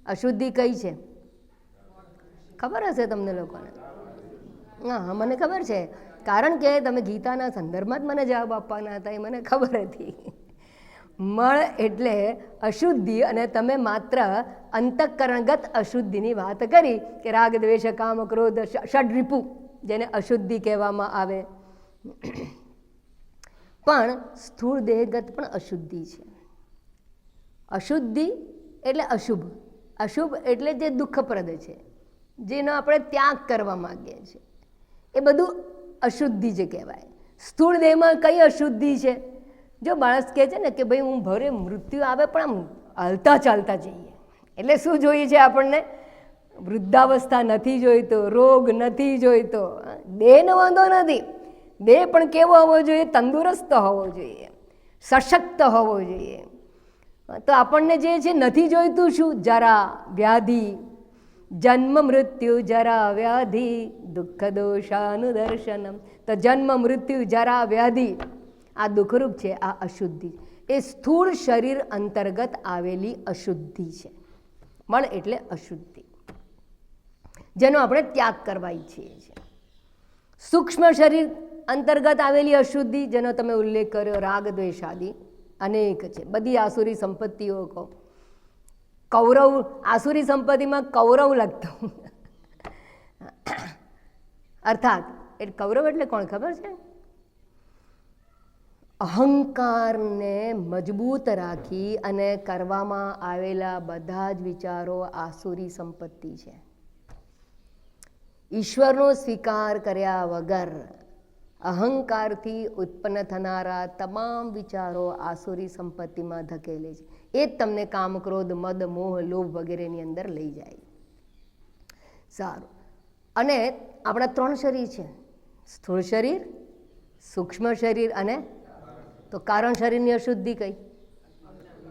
Speaker 1: અશુદ્ધિ કઈ છે ખબર હશે તમને લોકોને? હા, મને ખબર છે, કારણ કે તમે ગીતાના સંદર્ભમાં જ મને જવાબ આપવાના હતા, એ મને ખબર હતી. મળ એટલે અશુદ્ધિ, અને તમે માત્ર અંતઃકરણગત અશુદ્ધિની વાત કરી કે રાગ દ્વેષ કામ ક્રોધ ષડરિપુ, જેને અશુદ્ધિ કહેવામાં આવે. પણ સ્થૂળ દેહગત પણ અશુદ્ધિ છે. અશુદ્ધિ એટલે અશુભ, અશુભ એટલે જે દુઃખપ્રદ છે, જેનો આપણે ત્યાગ કરવા માગીએ છીએ, એ બધું અશુદ્ધિ જ કહેવાય. સ્થૂળ દેહમાં કઈ અશુદ્ધિ છે? જો માણસ કહે છે ને કે ભાઈ હું ભરે મૃત્યુ આવે પણ આમ હાલતા ચાલતા જઈએ, એટલે શું જોઈએ છે આપણને? વૃદ્ધાવસ્થા નથી જોઈતો, રોગ નથી જોઈતો, દેહનો વાંધો નથી, દેહ પણ કેવો હોવો જોઈએ? તંદુરસ્ત હોવો જોઈએ, સશક્ત હોવો જોઈએ. તો આપણને જે છે નથી જોઈતું શું? જરા વ્યાધિ, જન્મ મૃત્યુ જરા વ્યાધિ દુઃખ દોષાનુદર્શનમ. તો જન્મ મૃત્યુ જરા વ્યાધિ આ દુઃખરૂપ છે, આ અશુદ્ધિ. એ સ્થૂળ શરીર અંતર્ગત આવેલી અશુદ્ધિ છે. મળ એટલે અશુદ્ધિ, જેનો આપણે ત્યાગ કરવા ઈચ્છીએ છીએ. સૂક્ષ્મ શરીર અંતર્ગત આવેલી અશુદ્ધિ, જેનો તમે ઉલ્લેખ કર્યો, રાગ દ્વેષાદિ અનેક છે. બધી આસુરી સંપત્તિઓ કહો, કૌરવ આસુરી સંપત્તિમાં કૌરવ લખતો, અર્થાત એટલે કૌરવ એટલે કોણ ખબર છે? અહંકારને મજબૂત રાખી અને કરવામાં આવેલા બધા જ વિચારો આસુરી સંપત્તિ છે. ઈશ્વરનો સ્વીકાર કર્યા વગર અહંકારથી ઉત્પન્ન થનારા તમામ વિચારો આસુરી સંપત્તિમાં ધકેલે છે. એ જ તમને કામ ક્રોધ મદ મોહ લોભ વગેરેની અંદર લઈ જાય. સારું, અને આપણા 3 શરીર છે, સ્થૂળ શરીર, સૂક્ષ્મ શરીર અને તો કારણ શરીરની અશુદ્ધિ કઈ?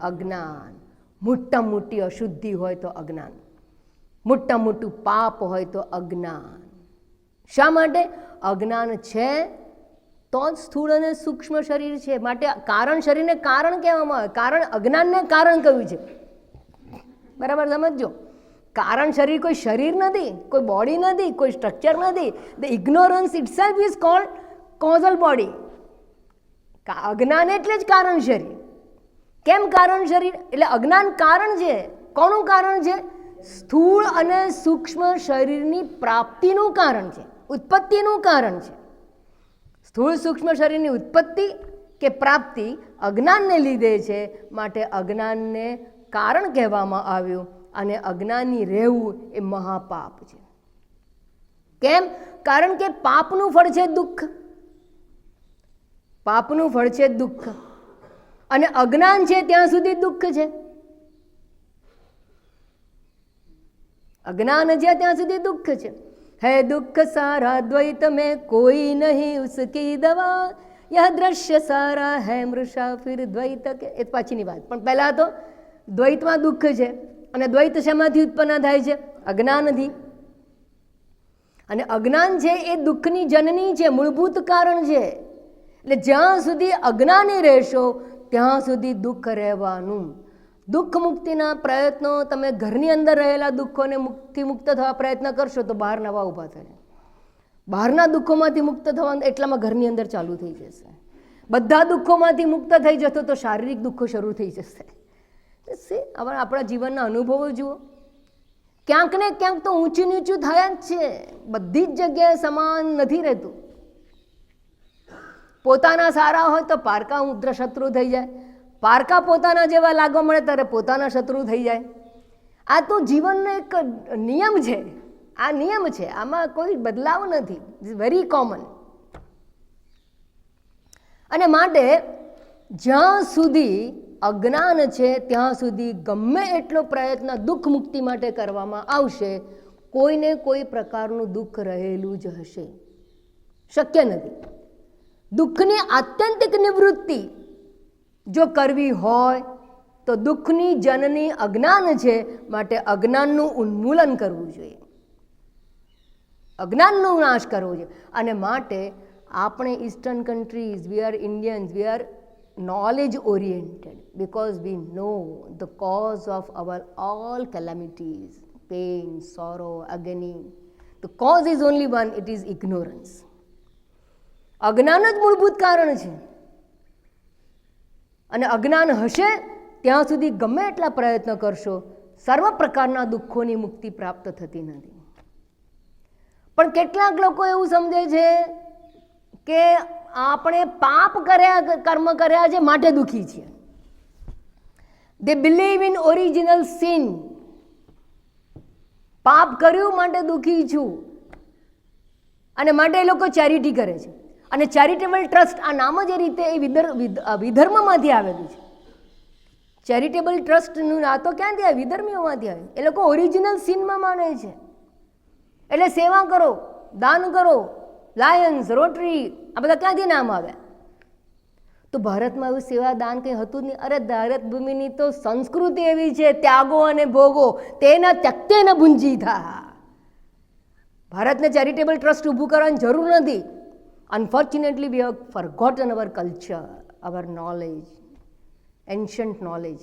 Speaker 1: અજ્ઞાન. મોટા મોટી અશુદ્ધિ હોય તો અજ્ઞાન, મોટા મોટું પાપ હોય તો અજ્ઞાન. શા માટે? અજ્ઞાન છે તો જ સ્થૂળ અને સૂક્ષ્મ શરીર છે. માટે કારણ શરીરને કારણ કહેવામાં આવે. કારણ અજ્ઞાનને કારણ કહ્યું છે. બરાબર સમજો. કારણ શરીર કોઈ શરીર નથી, કોઈ બોડી નથી, કોઈ સ્ટ્રક્ચર નથી. The ignorance itself is called causal body. અજ્ઞાન એટલે જ કારણ શરીર. કેમ કારણ શરીર? એટલે અજ્ઞાન કારણ છે. કોનું કારણ છે? સ્થૂળ અને સૂક્ષ્મ શરીરની પ્રાપ્તિનું કારણ છે, ઉત્પત્તિનું કારણ છે. સ્થૂળ સૂક્ષ્મ શરીરની ઉત્પત્તિ કે પ્રાપ્તિ અજ્ઞાનને લીધે છે. માટે અજ્ઞાનને કારણ કહેવામાં આવ્યું, અને અજ્ઞાની રહેવું એ મહાપાપ છે. કેમ? કારણ કે પાપનું ફળ છે દુઃખ. પાપનું ફળ છે દુઃખ, અને અજ્ઞાન છે ત્યાં સુધી દુઃખ છે. અજ્ઞાન છે ત્યાં સુધી દુઃખ છે. હે દુઃખ સારા દ્વૈત મેં કોઈ નહીં ઉસકી દવા, યહ દ્રશ્ય સારા હૈ મૃષા ફિર દ્વૈત કે. એ પછીની વાત, પણ પહેલા તો દ્વૈતમાં દુઃખ છે. અને દ્વૈત શેમાંથી ઉત્પન્ન થાય છે? અજ્ઞાનથી. અને અજ્ઞાન છે એ દુઃખની જનની છે, મૂળભૂત કારણ છે. એટલે જ્યાં સુધી અજ્ઞાની રહેશો ત્યાં સુધી દુઃખ રહેવાનું. દુઃખ મુક્તિના પ્રયત્નો, તમે ઘરની અંદર રહેલા દુઃખોને મુક્ત થવા પ્રયત્ન કરશો તો બહાર નવા ઊભા થાય. બહારના દુઃખોમાંથી મુક્ત થવાનું એટલામાં ઘરની અંદર ચાલુ થઈ જશે. બધા દુઃખોમાંથી મુક્ત થઈ જશો તો શારીરિક દુઃખો શરૂ થઈ જશે. આપણા જીવનના અનુભવો જુઓ, ક્યાંક ને ક્યાંક તો ઊંચું નીચું થયા જ છે. બધી જ જગ્યાએ સમાન નથી રહેતું. પોતાના સારા હોય તો પારકા ઉદ્ર શત્રુ થઈ જાય, પારકા પોતાના જેવા લાગવા મળે ત્યારે પોતાના શત્રુ થઈ જાય. આ તો જીવનનો એક નિયમ છે. આ નિયમ છે, આમાં કોઈ બદલાવ નથી. It's very common. અને માટે જ્યાં સુધી અજ્ઞાન છે ત્યાં સુધી ગમે એટલો પ્રયત્ન દુઃખ મુક્તિ માટે કરવામાં આવશે, કોઈને કોઈ પ્રકારનું દુઃખ રહેલું જ હશે, શક્ય નથી. દુઃખની આત્યંતિક નિવૃત્તિ જો કરવી હોય તો દુઃખની જનની અજ્ઞાન છે, માટે અજ્ઞાનનું ઉન્મૂલન કરવું જોઈએ, અજ્ઞાનનો નાશ કરવો જોઈએ. અને માટે આપણે eastern countries, we are Indians, we are knowledge oriented because we know the cause of our all calamities, pain, sorrow, agony. The cause is only one, it is ignorance. અજ્ઞાન જ મૂળભૂત કારણ છે, અને અજ્ઞાન હશે ત્યાં સુધી ગમે એટલા પ્રયત્ન કરશો સર્વ પ્રકારના દુઃખોની મુક્તિ પ્રાપ્ત થતી નથી. પણ કેટલાક લોકો એવું સમજે છે કે આપણે પાપ કર્યા, કર્મ કર્યા છે માટે દુઃખી છીએ. દે બિલીવ ઇન ઓરિજિનલ સિન. પાપ કર્યું માટે દુઃખી છું, અને માટે એ લોકો ચેરિટી કરે છે. અને ચેરિટેબલ ટ્રસ્ટ, આ નામ જ એ રીતે એ વિધર્મમાંથી આવેલું છે. ચેરિટેબલ ટ્રસ્ટનું આ તો ક્યાંથી આવે? વિધર્મીઓમાંથી આવે. એ લોકો ઓરિજિનલ સિનમાં માને છે, એટલે સેવા કરો, દાન કરો, લાયન્સ, રોટરી, આ બધા ક્યાંથી નામ આવ્યા? તો ભારતમાં એવું સેવા દાન કંઈ હતું જ નહીં. અરે ભારત ભૂમિની તો સંસ્કૃતિ એવી છે, ત્યાગો અને ભોગો તેના ત્યક્તે ન ભુંજી થા. ભારતને ચેરિટેબલ ટ્રસ્ટ ઊભું કરવાની જરૂર નથી. Unfortunately we have forgotten our culture, our knowledge, ancient knowledge.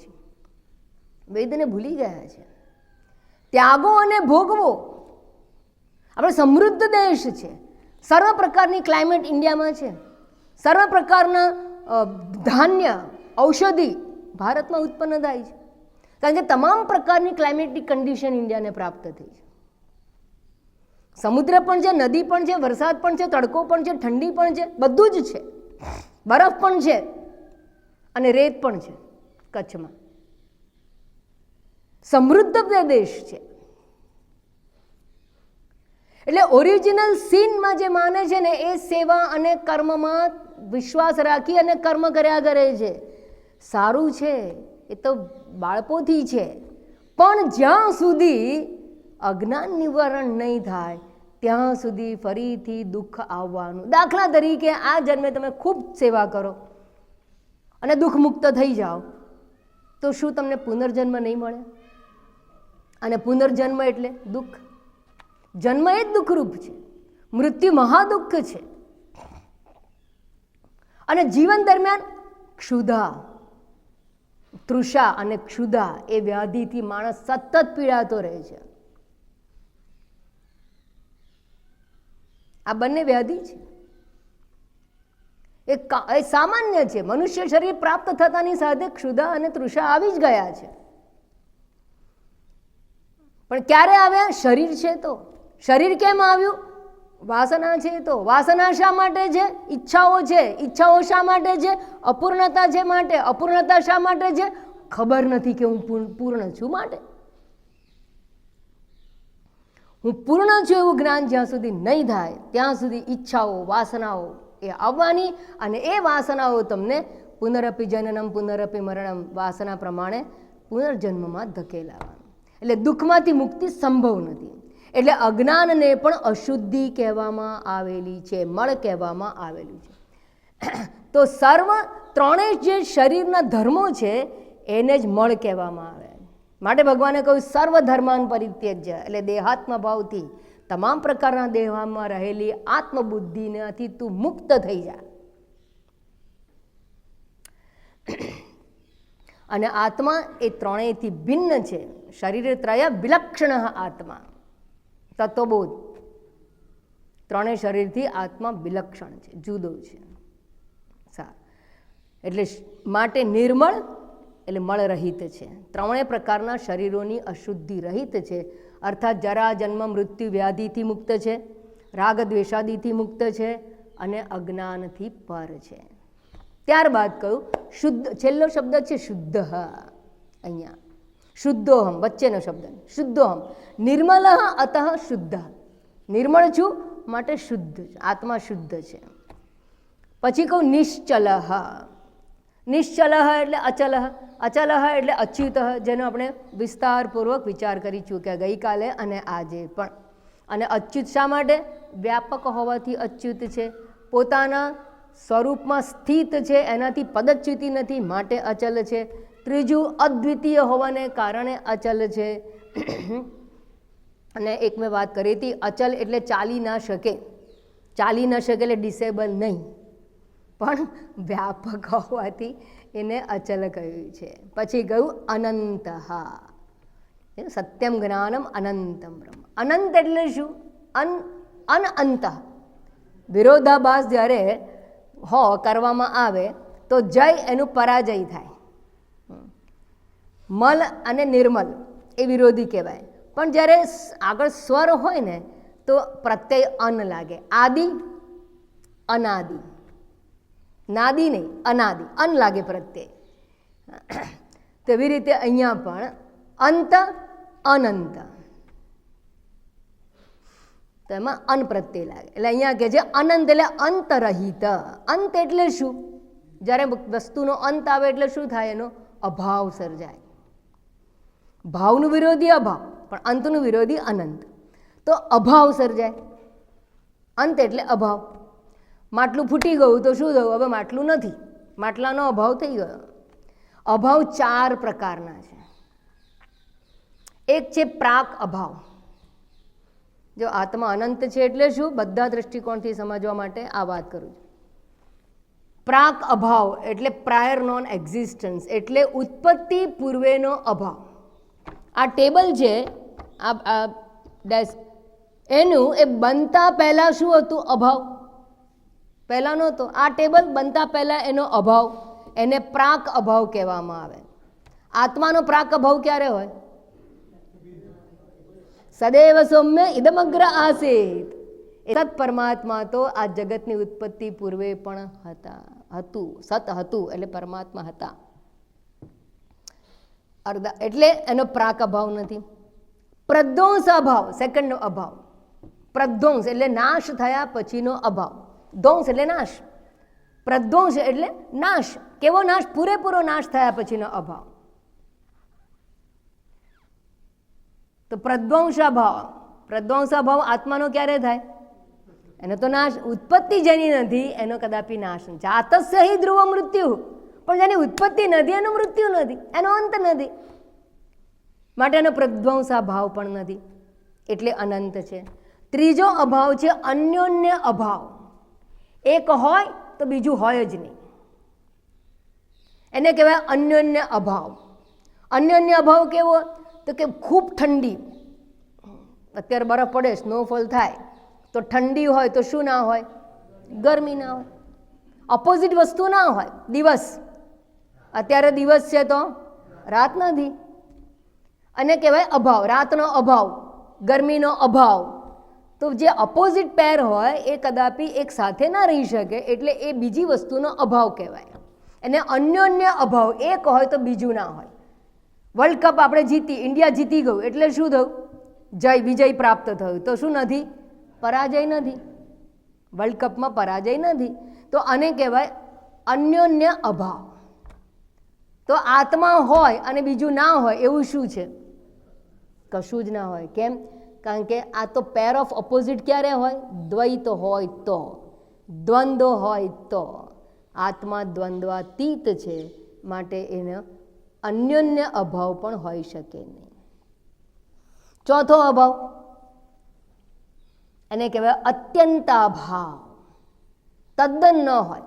Speaker 1: વેદને ભૂલી ગયા છે. ત્યાગો અને ભોગવો. આપણે સમૃદ્ધ દેશ છે, સર્વ પ્રકારની ક્લાઇમેટ ઇન્ડિયામાં છે, સર્વ પ્રકારના ધાન્ય, ઔષધિ ભારતમાં ઉત્પન્ન થાય છે, કારણ કે તમામ પ્રકારની ક્લાઇમેટિક કન્ડિશન ઇન્ડિયાને પ્રાપ્ત થઈ છે. સમુદ્ર પણ છે, નદી પણ છે, વરસાદ પણ છે, તડકો પણ છે, ઠંડી પણ છે, બધું જ છે, બરફ પણ છે અને રેત પણ છે. કચ્છમાં સમૃદ્ધ દેશ છે. એટલે ઓરિજિનલ સીનમાં જે માને છે ને એ સેવા અને કર્મમાં વિશ્વાસ રાખી અને કર્મ કર્યા કરે છે. સારું છે, એ તો બાળપોથી છે, પણ જ્યાં સુધી અજ્ઞાન નિવારણ નહીં થાય ત્યાં સુધી ફરીથી દુઃખ આવવાનું. દાખલા તરીકે આ જન્મે તમે ખૂબ સેવા કરો અને દુઃખ મુક્ત થઈ જાઓ તો શું તમને પુનર્જન્મ નહીં મળે? અને પુનર્જન્મ એટલે દુઃખ. જન્મ એ જ દુઃખરૂપ છે, મૃત્યુ મહાદુઃખ છે. અને જીવન દરમિયાન ક્ષુધા, તૃષા અને ક્ષુધા એ વ્યાધિથી માણસ સતત પીડાતો રહે છે. આ બંને વ્યાધિ છે, એ સામાન્ય છે. મનુષ્ય શરીર પ્રાપ્ત થતાની સાથે ક્ષુધા અને તૃષા આવી જ ગયા છે. પણ ક્યારે આવ્યા? શરીર છે તો. શરીર કેમ આવ્યું? વાસના છે તો. વાસના શા માટે છે? ઈચ્છાઓ છે. ઈચ્છાઓ શા માટે છે? અપૂર્ણતા છે માટે. અપૂર્ણતા શા માટે છે? ખબર નથી કે હું પૂર્ણ છું માટે. હું પૂર્ણ છું એવું જ્ઞાન જ્યાં સુધી નહીં થાય ત્યાં સુધી ઈચ્છાઓ, વાસનાઓ એ આવવાની, અને એ વાસનાઓ તમને પુનરપી જનનમ પુનરપી મરણમ વાસના પ્રમાણે પુનર્જન્મમાં ધકેલાવાનું. એટલે દુઃખમાંથી મુક્તિ સંભવ નથી. એટલે અજ્ઞાનને પણ અશુદ્ધિ કહેવામાં આવેલી છે, મળ કહેવામાં આવેલું છે. તો સર્વ ત્રણેય જે શરીરના ધર્મો છે એને જ મળ કહેવામાં આવે. માટે ભગવાને કહ્યું સર્વ ધર્માન પરિત્યજ્ય, એટલે દેહાત્મ ભાવથી તમામ પ્રકારના દેહમાં રહેલી આત્મબુદ્ધિનાથી તું મુક્ત થઈ જા. અને આત્મા એ ત્રણેયથી ભિન્ન છે. શરીર ત્રય વિલક્ષણ આત્મા, તત્વબોધ. ત્રણેય શરીરથી આત્મા વિલક્ષણ છે, જુદો છે. એટલે માટે નિર્મળ એટલે મળરહિત છે. ત્રણેય પ્રકારના શરીરોની અશુદ્ધિ રહિત છે. અર્થાત જરા, જન્મ, મૃત્યુ, વ્યાધિથી મુક્ત છે, રાગ દ્વેષાદિથી મુક્ત છે, અને અજ્ઞાનથી પર છે. ત્યારબાદ કહ્યું શુદ્ધ, છેલ્લો શબ્દ છે શુદ્ધ. અહીંયા શુદ્ધોહમ વચ્ચેનો શબ્દ શુદ્ધોહમ. નિર્મલ અતઃ શુદ્ધ. નિર્મળ છું માટે શુદ્ધ, આત્મા શુદ્ધ છે. પછી કહું નિશ્ચલ. નિશ્ચલ એટલે અચલ, અચલ એટલે અચ્યુત, જેનો આપણે વિસ્તારપૂર્વક વિચાર કરી ચૂક્યા ગઈકાલે અને આજે પણ. અને અચ્યુત શા માટે? વ્યાપક હોવાથી અચ્યુત છે, પોતાના સ્વરૂપમાં સ્થિત છે, એનાથી પદચ્યુતિ નથી માટે અચલ છે. ત્રીજું અદ્વિતીય હોવાને કારણે અચલ છે. અને એક મેં વાત કરી હતી, અચલ એટલે ચાલી ના શકે, ચાલી ન શકે એટલે ડિસેબલ નહીં, પણ વ્યાપક હોવાથી એને અચલ કહ્યું છે. પછી કહ્યું અનંત, સત્યમ જ્ઞાનમ અનંતમ બ્રહ્મ. અનંત એટલે શું? અનંત. વિરોધાભાસ જ્યારે કરવામાં આવે તો જય એનું પરાજય થાય. મલ અને નિર્મલ એ વિરોધી કહેવાય, પણ જ્યારે આગળ સ્વર હોય ને તો પ્રત્યય અન લાગે. આદિ અનાદિ, નાદી નહીં અનાદિ, અન લાગે પ્રત્યય. તેવી રીતે અહીંયા પણ અંત અનંત, તો એમાં અન પ્રત્યય લાગે. એટલે અહીંયા કહે છે અનંત એટલે અંતરહિત. અંત એટલે શું? જ્યારે વસ્તુનો અંત આવે એટલે શું થાય? એનો અભાવ સર્જાય. ભાવનું વિરોધી અભાવ, પણ અંતનું વિરોધી અનંત, તો અભાવ સર્જાય. અંત એટલે અભાવ. માટલું ફૂટી ગયું તો શું થયું? હવે માટલું નથી, માટલાનો અભાવ થઈ ગયો. અભાવ 4 પ્રકારના છે. એક છે પ્રાક અભાવ. જો આત્મા અનંત છે એટલે શું? બધા દ્રષ્ટિકોણથી સમજવા માટે આ વાત કરું છું. પ્રાક અભાવ એટલે પ્રાયર નોન એક્ઝિસ્ટન્સ, એટલે ઉત્પત્તિ પૂર્વેનો અભાવ. આ ટેબલ છે, આ ડેસ્ક, એનું એ બનતા પહેલાં શું હતું? અભાવ. પહેલાં નહોતો. આ ટેબલ બનતા પહેલાં એનો અભાવ, એને પ્રાક અભાવ કહેવામાં આવે. આત્માનો પ્રાક અભાવ ક્યારે હોય? સદૈવ સૌમ્ય ઇદમગ્ર આસીત. સત પરમાત્મા તો આ જગતની ઉત્પત્તિ પૂર્વે પણ હતું. સત હતું એટલે પરમાત્મા હતા. એટલે એનો પ્રાક અભાવ નથી. પ્રધ્વંસ અભાવ, સેકન્ડનો અભાવ. પ્રધ્વંસ એટલે નાશ થયા પછીનો અભાવ. ધ્વંસ એટલે નાશ, પ્રધ્વંસ એટલે નાશ. કેવો નાશ? પૂરેપૂરો નાશ થયા પછીનો અભાવ. તો પ્રધ્વંસાભાવ, પ્રધ્વંસાભાવ આત્માનો ક્યારે થાય? એનો તો નાશ, ઉત્પત્તિ જેની નથી એનો કદાપી નાશ નથી. જાતસ્ય હિ ધ્રુવ મૃત્યુ, પણ જેની ઉત્પત્તિ નથી એનું મૃત્યુ નથી, એનો અંત નથી, માટે એનો પ્રધ્વંસાભાવ પણ નથી, એટલે અનંત છે. ત્રીજો અભાવ છે અન્યોન્ય અભાવ. એક હોય તો બીજું હોય જ નહીં, એને કહેવાય અન્યોન્ય અભાવ. અન્યોન્ય અભાવ કેવો? તો કે ખૂબ ઠંડી, અત્યારે બરફ પડે, સ્નોફોલ થાય તો ઠંડી હોય તો શું ના હોય? ગરમી ના હોય. ઓપોઝિટ વસ્તુ ના હોય. દિવસ, અત્યારે દિવસ છે તો રાત નથી, અને કહેવાય અભાવ, રાતનો અભાવ, ગરમીનો અભાવ. તો જે ઓપોઝિટ પેર હોય એ કદાપી એક સાથે ના રહી શકે, એટલે એ બીજી વસ્તુનો અભાવ કહેવાય. એને અન્યોન્ય અભાવ, એક હોય તો બીજું ના હોય. વર્લ્ડ કપ આપણે જીતી, ઇન્ડિયા જીતી ગયું એટલે શું થયું? જય, વિજય પ્રાપ્ત થયું. તો શું નથી? પરાજય નથી. વર્લ્ડ કપમાં પરાજય નથી. તો આને કહેવાય અન્યોન્ય અભાવ. તો આત્મા હોય અને બીજું ના હોય એવું શું છે? કશું જ ના હોય. કેમ? કારણ કે આ તો પેર ઓફ ઓપોઝિટ ક્યારે હોય? દ્વૈત હોય તો, દ્વંદ્વ હોય તો. આત્મા દ્વંદ્વાતીત છે, માટે એને અન્યોન્ય અભાવ પણ હોઈ શકે નહીં. ચોથો અભાવ એને કહેવાય અત્યંતાભાવ. તદ્દન ન હોય,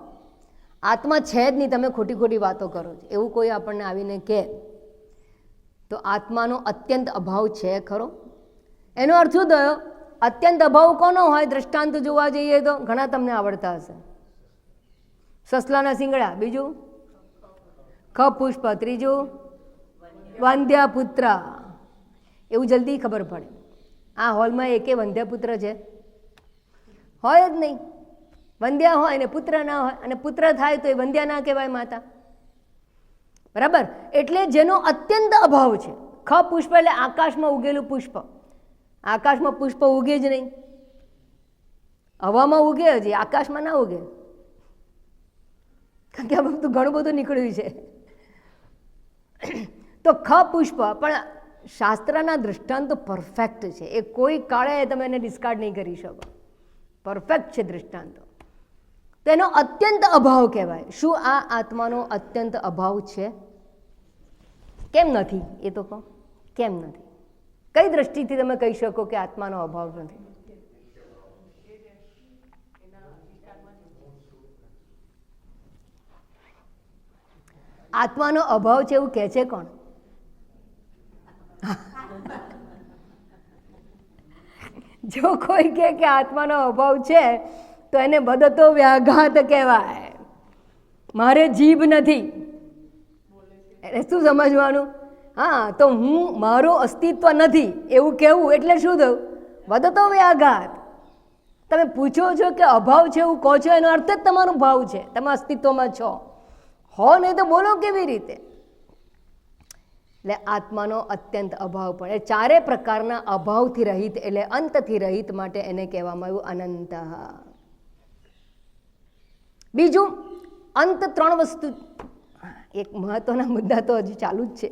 Speaker 1: આત્મા છે જ નહીં, તમે ખોટી ખોટી વાતો કરો છો એવું કોઈ આપણને આવીને કહે તો આત્માનો અત્યંત અભાવ છે ખરો? એનો અર્થ શું થયો? અત્યંત અભાવ કોનો હોય? દ્રષ્ટાંત જોવા જઈએ તો ઘણા તમને આવડતા હશે. સસલાના શિંગડા, બીજું ખ પુષ્પ, ત્રીજું વંધ્યાપુત્ર. એવું જલ્દી ખબર પડે. આ હોલમાં એકે વંધ્યાપુત્ર છે? હોય જ નહીં. વંધ્યા હોય ને પુત્ર ના હોય, અને પુત્ર થાય તો એ વંધ્યા ના કહેવાય, માતા. બરાબર? એટલે જેનો અત્યંત અભાવ છે. ખ પુષ્પ એટલે આકાશમાં ઉગેલું પુષ્પ. આકાશમાં પુષ્પ ઉગે જ નહીં, હવામાં ઉગે, હજી આકાશમાં ના ઉગે. કારણ કે આ બધું ઘણું બધું નીકળ્યું છે. તો ખ પુષ્પ પણ શાસ્ત્રના દૃષ્ટાંતો પરફેક્ટ છે, એ કોઈ કાળે તમે એને ડિસ્કાર્ડ નહીં કરી શકો, પરફેક્ટ છે દૃષ્ટાંતો. તો એનો અત્યંત અભાવ કહેવાય. શું આ આત્માનો અત્યંત અભાવ છે? કેમ નથી એ તો કહો, કેમ નથી? કઈ દ્રષ્ટિથી તમે કહી શકો કે આત્માનો અભાવ નથી? આત્માનો અભાવ છે એવું કહે છે કોણ? જો કોઈ કહે કે આત્માનો અભાવ છે તો એને વધતો વ્યાઘાત કહેવાય. મારે જીભ નથી એટલે શું સમજવાનું? હા, તો હું મારું અસ્તિત્વ નથી એવું કહેવું એટલે શું થયું? વધતો વ્યાઘાત. તમે પૂછો છો કે અભાવ છે એવું કહો છો, એનો અર્થ જ તમારો ભાવ છે, તમે અસ્તિત્વમાં છો. હો નહીં તો બોલો કેવી રીતે? એટલે આત્માનો અત્યંત અભાવ પણ, એ ચારે પ્રકારના અભાવથી રહિત એટલે અંતથી રહિત માટે એને કહેવામાં આવ્યું અનંત. બીજું, અંત ત્રણ વસ્તુ, એક મહત્વના મુદ્દા તો હજી ચાલુ જ છે.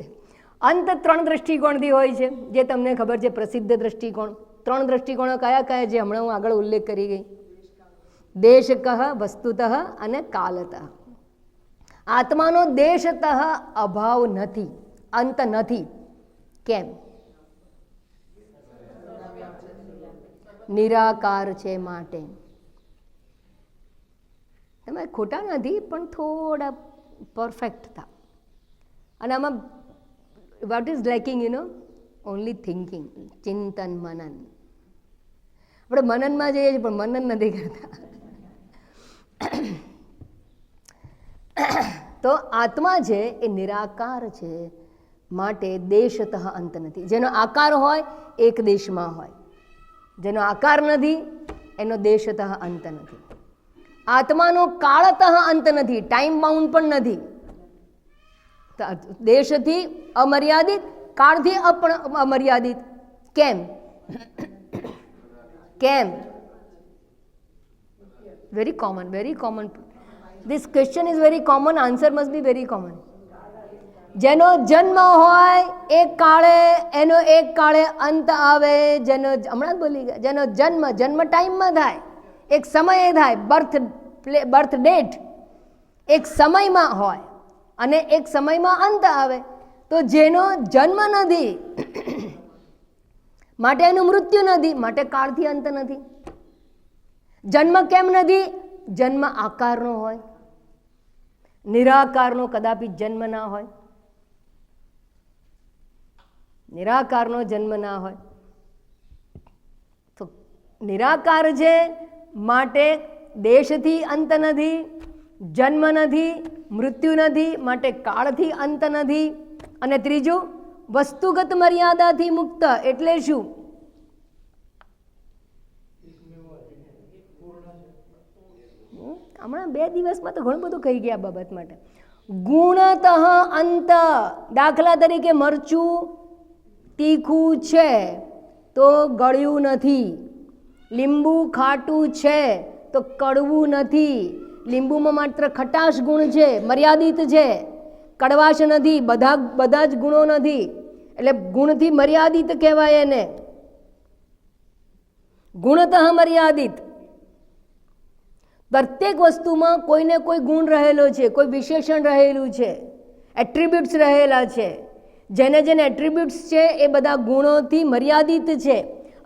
Speaker 1: અંત ત્રણ દ્રષ્ટિકોણથી હોય છે, જે તમને ખબર છે, પ્રસિદ્ધ દ્રષ્ટિકોણ. ત્રણ દ્રષ્ટિકોણો કયા કયા જે હમણાં હું આગળ ઉલ્લેખ કરી ગઈ? દેશકઃ, વસ્તુતઃ અને કાલતઃ. આત્માનો દેશતઃ અભાવ નથી, અંત નથી. કેમ? નિરાકાર છે માટે. તમે ખોટા નથી પણ થોડા પરફેક્ટ હતા. અને આમાં what is lacking? Only thinking, ચિંતન, મનન. આપણે મનનમાં જઈએ છીએ પણ મનન નથી કરતા. તો આત્મા છે એ નિરાકાર છે માટે દેશતઃ અંત નથી. જેનો આકાર હોય એક દેશમાં હોય, જેનો આકાર નથી એનો દેશતઃ અંત નથી. આત્માનો કાળતઃ અંત નથી, ટાઈમ બાઉન્ડ પણ નથી. દેશથી અમર્યાદિત, કાળથી અમર્યાદિત. કેમ? કેમ? Very common, very common. This question is very common, answer must be very common. જેનો જન્મ હોય એક કાળે, એનો એક કાળે અંત આવે. જેનો, હમણાં જ બોલી ગયા, જેનો જન્મ ટાઈમમાં થાય, એક સમયે થાય, બર્થ ડેટ એક સમયમાં હોય અને એક સમયમાં અંત આવે. તો જેનો જન્મ નથી માટે એનું મૃત્યુ નથી, માટે કાળથી અંત નથી. જન્મ કેમ નથી? જન્મ આકારનો હોય, નિરાકારનો કદાપી જન્મ ના હોય. નિરાકારનો જન્મ ના હોય. તો નિરાકાર છે માટે દેશથી અંત નથી, જન્મ નથી, મૃત્યુ નથી, માટે કાળથી અંત નથી. અને ત્રીજું, વસ્તુગત મર્યાદાથી મુક્ત. એટલે શું? હમણાં 2 દિવસમાં તો ઘણું બધું કહી ગયા બાબત માટે. ગુણતઃ અંત. દાખલા તરીકે મરચું તીખું છે તો ગળ્યું નથી. લીંબુ ખાટું છે તો કડવું નથી. લીંબુમાં માત્ર ખટાશ ગુણ છે, મર્યાદિત છે, કડવાશ નથી, બધા જ ગુણો નથી. એટલે ગુણથી મર્યાદિત કહેવાય એને. ગુણતઃ મર્યાદિત. પ્રત્યેક વસ્તુમાં કોઈને કોઈ ગુણ રહેલો છે, કોઈ વિશેષણ રહેલું છે, એટ્રીબ્યુટ્સ રહેલા છે. જેને એટ્રીબ્યુટ્સ છે એ બધા ગુણોથી મર્યાદિત છે.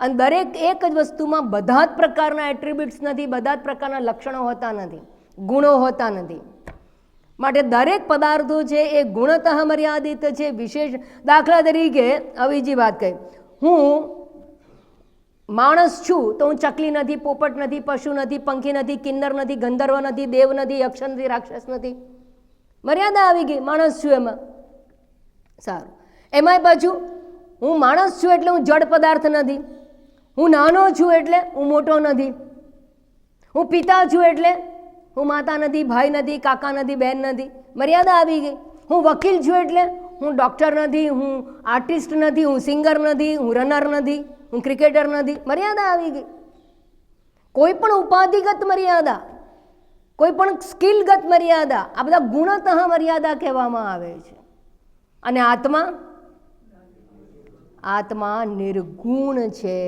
Speaker 1: અને દરેક એક જ વસ્તુમાં બધા જ પ્રકારના એટ્રીબ્યુટ્સ નથી, બધા જ પ્રકારના લક્ષણો હોતા નથી, ગુણો હોતા નથી. માટે દરેક પદાર્થો છે એ ગુણતઃ મર્યાદિત છે, વિશેષ. દાખલા તરીકે હવે જે વાત કહી, હું માણસ છું તો હું ચકલી નથી, પોપટ નથી, પશુ નથી, પંખી નથી, કિન્નર નથી, ગંધર્વ નથી, દેવ નથી, યક્ષ નથી, રાક્ષસ નથી. મર્યાદા આવી ગઈ, માણસ છું એમાં. સારું. એમાંય પાછું હું માણસ છું એટલે હું જડ પદાર્થ નથી, હું નાનો છું એટલે હું મોટો નથી, હું પિતા છું એટલે હું માતા નથી, ભાઈ નથી, કાકા નથી, બહેન નથી. મર્યાદા આવી ગઈ. હું વકીલ છું એટલે હું ડૉક્ટર નથી, હું આર્ટિસ્ટ નથી, હું સિંગર નથી, હું રનર નથી, હું ક્રિકેટર નથી. મર્યાદા આવી ગઈ. કોઈ પણ ઉપાધિગત મર્યાદા. કોઈ પણ સ્કિલગત મર્યાદા, આ બધા ગુણતઃ મર્યાદા કહેવામાં આવે છે. અને આત્મા નિર્ગુણ છે,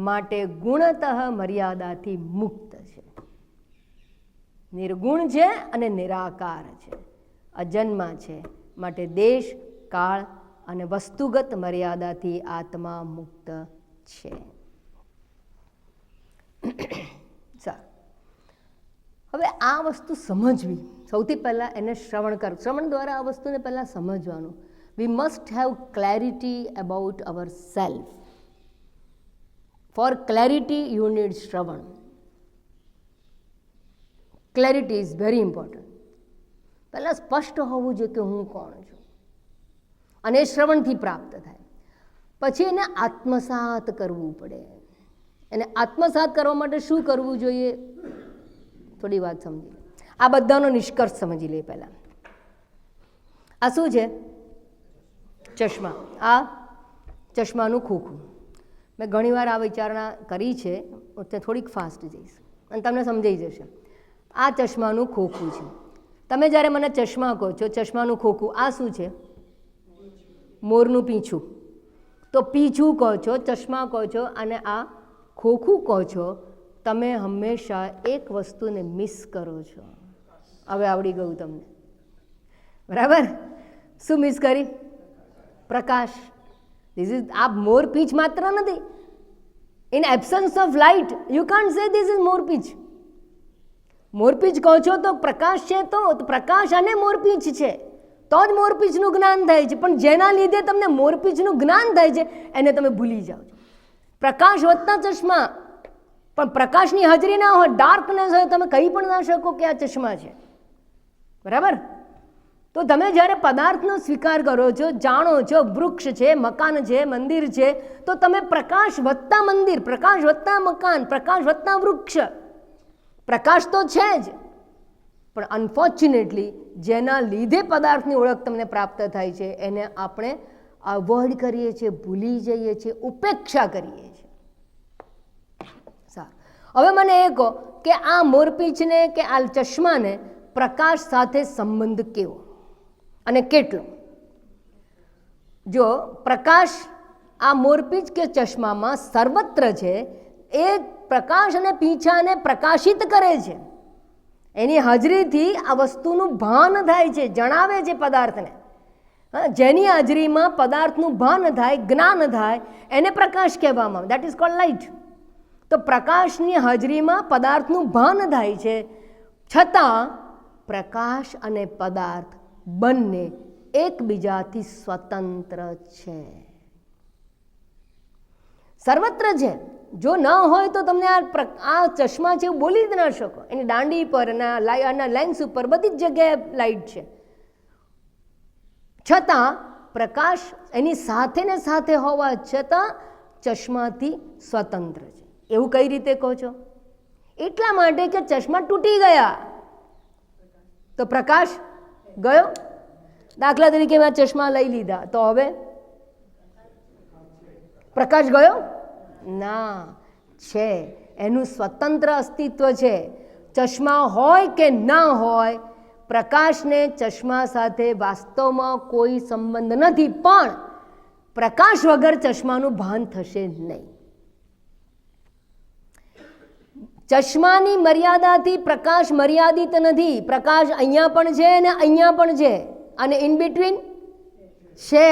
Speaker 1: માટે ગુણતઃ મર્યાદાથી મુક્ત છે. નિર્ગુણ છે અને નિરાકાર છે, અજન્મા છે, માટે દેશ, કાળ અને વસ્તુગત મર્યાદાથી આત્મા મુક્ત છે. સારું, હવે આ વસ્તુ સમજવી, સૌથી પહેલાં એને શ્રવણ દ્વારા આ વસ્તુને પહેલાં સમજવાનું. We must have clarity about our self. For clarity you need શ્રવણ. Clarity is very important. પહેલાં સ્પષ્ટ હોવું જોઈએ કે હું કોણ છું, અને એ શ્રવણથી પ્રાપ્ત થાય. પછી એને આત્મસાત કરવું પડે. એને આત્મસાત કરવા માટે શું કરવું જોઈએ, થોડી વાત સમજી લે. આ બધાનો નિષ્કર્ષ સમજી લે. પહેલાં આ શું છે? ચશ્મા. આ ચશ્માનું ખોખું. મેં ઘણીવાર આ વિચારણા કરી છે, હું થોડીક ફાસ્ટ જઈશ અને તમને સમજાઈ જશે. આ ચશ્માનું ખોખું છે. તમે જ્યારે મને ચશ્મા કહો છો, ચશ્માનું ખોખું, આ શું છે? મોરનું પીંછું. તો પીંછું કહો છો, ચશ્મા કહો છો, અને આ ખોખું કહો છો. તમે હંમેશા એક વસ્તુને મિસ કરો છો. હવે આવડી ગયું તમને, બરાબર? શું મિસ કરી? પ્રકાશ. ધીસ ઇઝ, આ મોર પીંછ માત્ર નથી. In absence of light you can't say this is મોરપીંછ. મોરપીંછ કહો છો તો પ્રકાશ છે, તો પ્રકાશ અને મોરપીંછ છે, તો જ મોરપીંછનું જ્ઞાન થાય છે. પણ જેના લીધે તમને મોરપીંછનું જ્ઞાન થાય છે એને તમે ભૂલી જાઓ છો. પ્રકાશ વત્તા ચશ્મા, પણ પ્રકાશની હાજરી ના હોય, ડાર્કનેસ હોય, તમે કહી પણ ના શકો કે આ ચશ્મા છે, બરાબર? તો તમે જ્યારે પદાર્થનો સ્વીકાર કરો છો, જાણો છો વૃક્ષ છે, મકાન છે, મંદિર છે, તો તમે પ્રકાશ વત્તા મંદિર, પ્રકાશ વત્તા મકાન, પ્રકાશ વત્તા વૃક્ષ, પ્રકાશ તો છે જ. પણ અનફોર્ચ્યુનેટલી જેના લીધે પદાર્થની ઓળખ તમને પ્રાપ્ત થાય છે એને આપણે અવોઇડ કરીએ છીએ, ભૂલી જઈએ છીએ, ઉપેક્ષા કરીએ છીએ. સારું, હવે મને એ કહો કે આ મોરપીંછને કે આ ચશ્માને પ્રકાશ સાથે સંબંધ કેવો અને કેટલો? જો પ્રકાશ આ મોરપીંછ કે ચશ્મામાં સર્વત્ર છે, એ પ્રકાશ અને પીંછાને પ્રકાશિત કરે છે. એની હાજરીથી આ વસ્તુનું ભાન થાય છે, જણાવે છે પદાર્થને. જેની હાજરીમાં પદાર્થનું ભાન થાય, જ્ઞાન થાય, એને પ્રકાશ કહેવામાં આવે. That is called light. તો પ્રકાશની હાજરીમાં પદાર્થનું ભાન થાય છે, છતાં પ્રકાશ અને પદાર્થ બંને એકબીજાથી સ્વતંત્ર છે, સર્વત્ર છે. જો ન હોય તો તમને આ ચશ્મા છે એવું બોલી જ ના શકો. એની દાંડી પર અને લેન્સ ઉપર બધી જ જગ્યાએ લાઇટ છે, છતાં પ્રકાશ એની સાથે ને સાથે હોવા છતાં ચશ્માથી સ્વતંત્ર છે. એવું કઈ રીતે કહો છો? એટલા માટે કે ચશ્મા તૂટી ગયા તો પ્રકાશ ગયો. દાખલા તરીકે મેં ચશ્મા લઈ લીધા, તો હવે પ્રકાશ ગયો? ના, છે. એનું સ્વતંત્ર અસ્તિત્વ છે. ચશ્મા હોય કે ના હોય, પ્રકાશને ચશ્મા સાથે વાસ્તવમાં કોઈ સંબંધ નથી, પણ પ્રકાશ વગર ચશ્માનું ભાન થશે નહીં. ચશ્માની મર્યાદાથી પ્રકાશ મર્યાદિત નથી. પ્રકાશ અહીંયા પણ છે અને અહીંયા પણ છે, અને ઇન બિટવીન છે.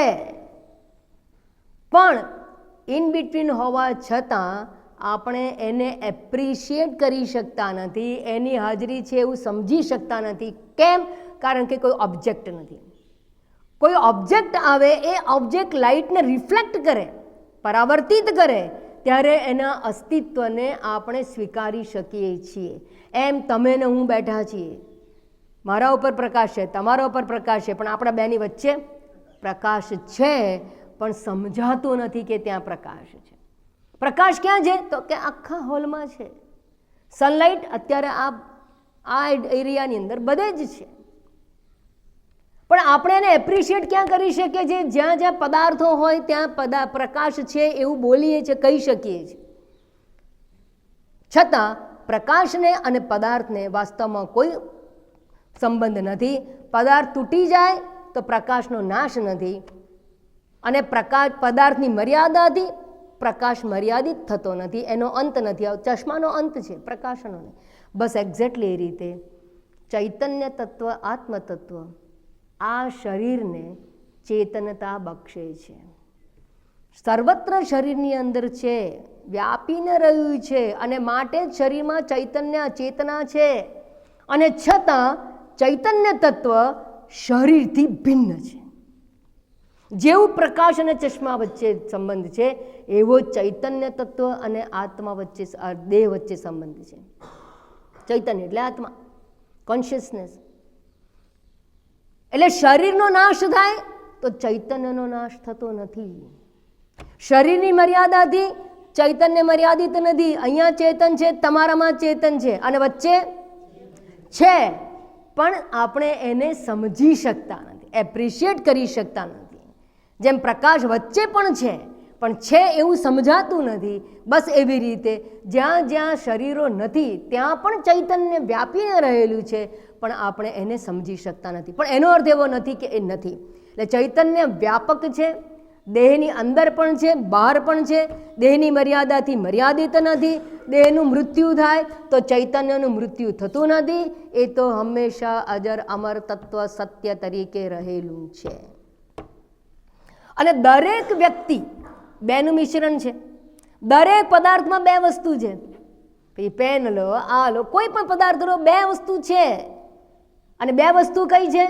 Speaker 1: પણ ઇન બિટવીન હોવા છતાં આપણે એને એપ્રિશિએટ કરી શકતા નથી, એની હાજરી છે એવું સમજી શકતા નથી. કેમ? કારણ કે કોઈ ઓબ્જેક્ટ નથી. કોઈ ઓબ્જેક્ટ આવે, એ ઓબ્જેક્ટ લાઇટને રિફ્લેક્ટ કરે, પરાવર્તિત કરે, ત્યારે એના અસ્તિત્વને આપણે સ્વીકારી શકીએ છીએ. એમ તમે ને હું બેઠા છીએ, મારા ઉપર પ્રકાશ છે, તમારા ઉપર પ્રકાશ છે, પણ આપણા બેની વચ્ચે પ્રકાશ છે, પણ સમજાતું નથી કે ત્યાં પ્રકાશ છે. પ્રકાશ ક્યાં છે? તો કે આખા હોલમાં છે. સનલાઇટ અત્યારે આ એરિયાની અંદર બધે જ છે, પણ આપણે એને એપ્રિશિએટ ક્યાં કરી શકીએ છીએ? જ્યાં જ્યાં પદાર્થો હોય ત્યાં પ્રકાશ છે એવું બોલીએ છીએ, કહી શકીએ છીએ, છતાં પ્રકાશને અને પદાર્થને વાસ્તવમાં કોઈ સંબંધ નથી. પદાર્થ તૂટી જાય તો પ્રકાશનો નાશ નથી, અને પદાર્થની મર્યાદાથી પ્રકાશ મર્યાદિત થતો નથી, એનો અંત નથી. ચશ્માનો અંત છે, પ્રકાશનો નહીં. બસ એક્ઝેક્ટલી એ રીતે ચૈતન્ય તત્વ, આત્મતત્વ આ શરીરને ચેતનતા બક્ષે છે. સર્વત્ર શરીરની અંદર છે, વ્યાપીને રહ્યું છે, અને માટે જ શરીરમાં ચૈતન્ય ચેતના છે. અને છતાં ચૈતન્ય તત્વ શરીરથી ભિન્ન છે. જેવું પ્રકાશ અને ચશ્મા વચ્ચે સંબંધ છે, એવો ચૈતન્ય તત્વ અને આત્મા વચ્ચે, દેહ વચ્ચે સંબંધ છે. ચૈતન્ય એટલે આત્મા, કોન્શિયસનેસ. એટલે શરીરનો નાશ થાય તો ચૈતન્યનો નાશ થતો નથી. શરીરની મર્યાદાથી ચૈતન્ય મર્યાદિત નથી. અહીંયા ચેતન છે, તમારામાં ચેતન છે, અને વચ્ચે છે, પણ આપણે એને સમજી શકતા નથી, એપ્રિશિએટ કરી શકતા નથી. જેમ પ્રકાશ વચ્ચે પણ છે એવું સમજાતું નથી, બસ એવી રીતે જ્યાં જ્યાં શરીરો નથી ત્યાં પણ ચૈતન્ય વ્યાપીને રહેલું છે, પણ આપણે એને સમજી શકતા નથી. પણ એનો અર્થ એવો નથી કે એ નથી. એટલે ચૈતન્ય વ્યાપક છે, દેહની અંદર પણ છે, બહાર પણ છે, દેહની મર્યાદાથી મર્યાદિત નથી. દેહનું મૃત્યુ થાય તો ચૈતન્યનું મૃત્યુ થતું નથી. એ તો હંમેશા અજર અમર તત્વ સત્ય તરીકે રહેલું છે. અને દરેક વ્યક્તિ બેનું મિશ્રણ છે. દરેક પદાર્થમાં બે વસ્તુ છે. પછી પેન લો, આ લો, કોઈ પણ પદાર્થ લો, બે વસ્તુ છે. અને બે વસ્તુ કઈ છે?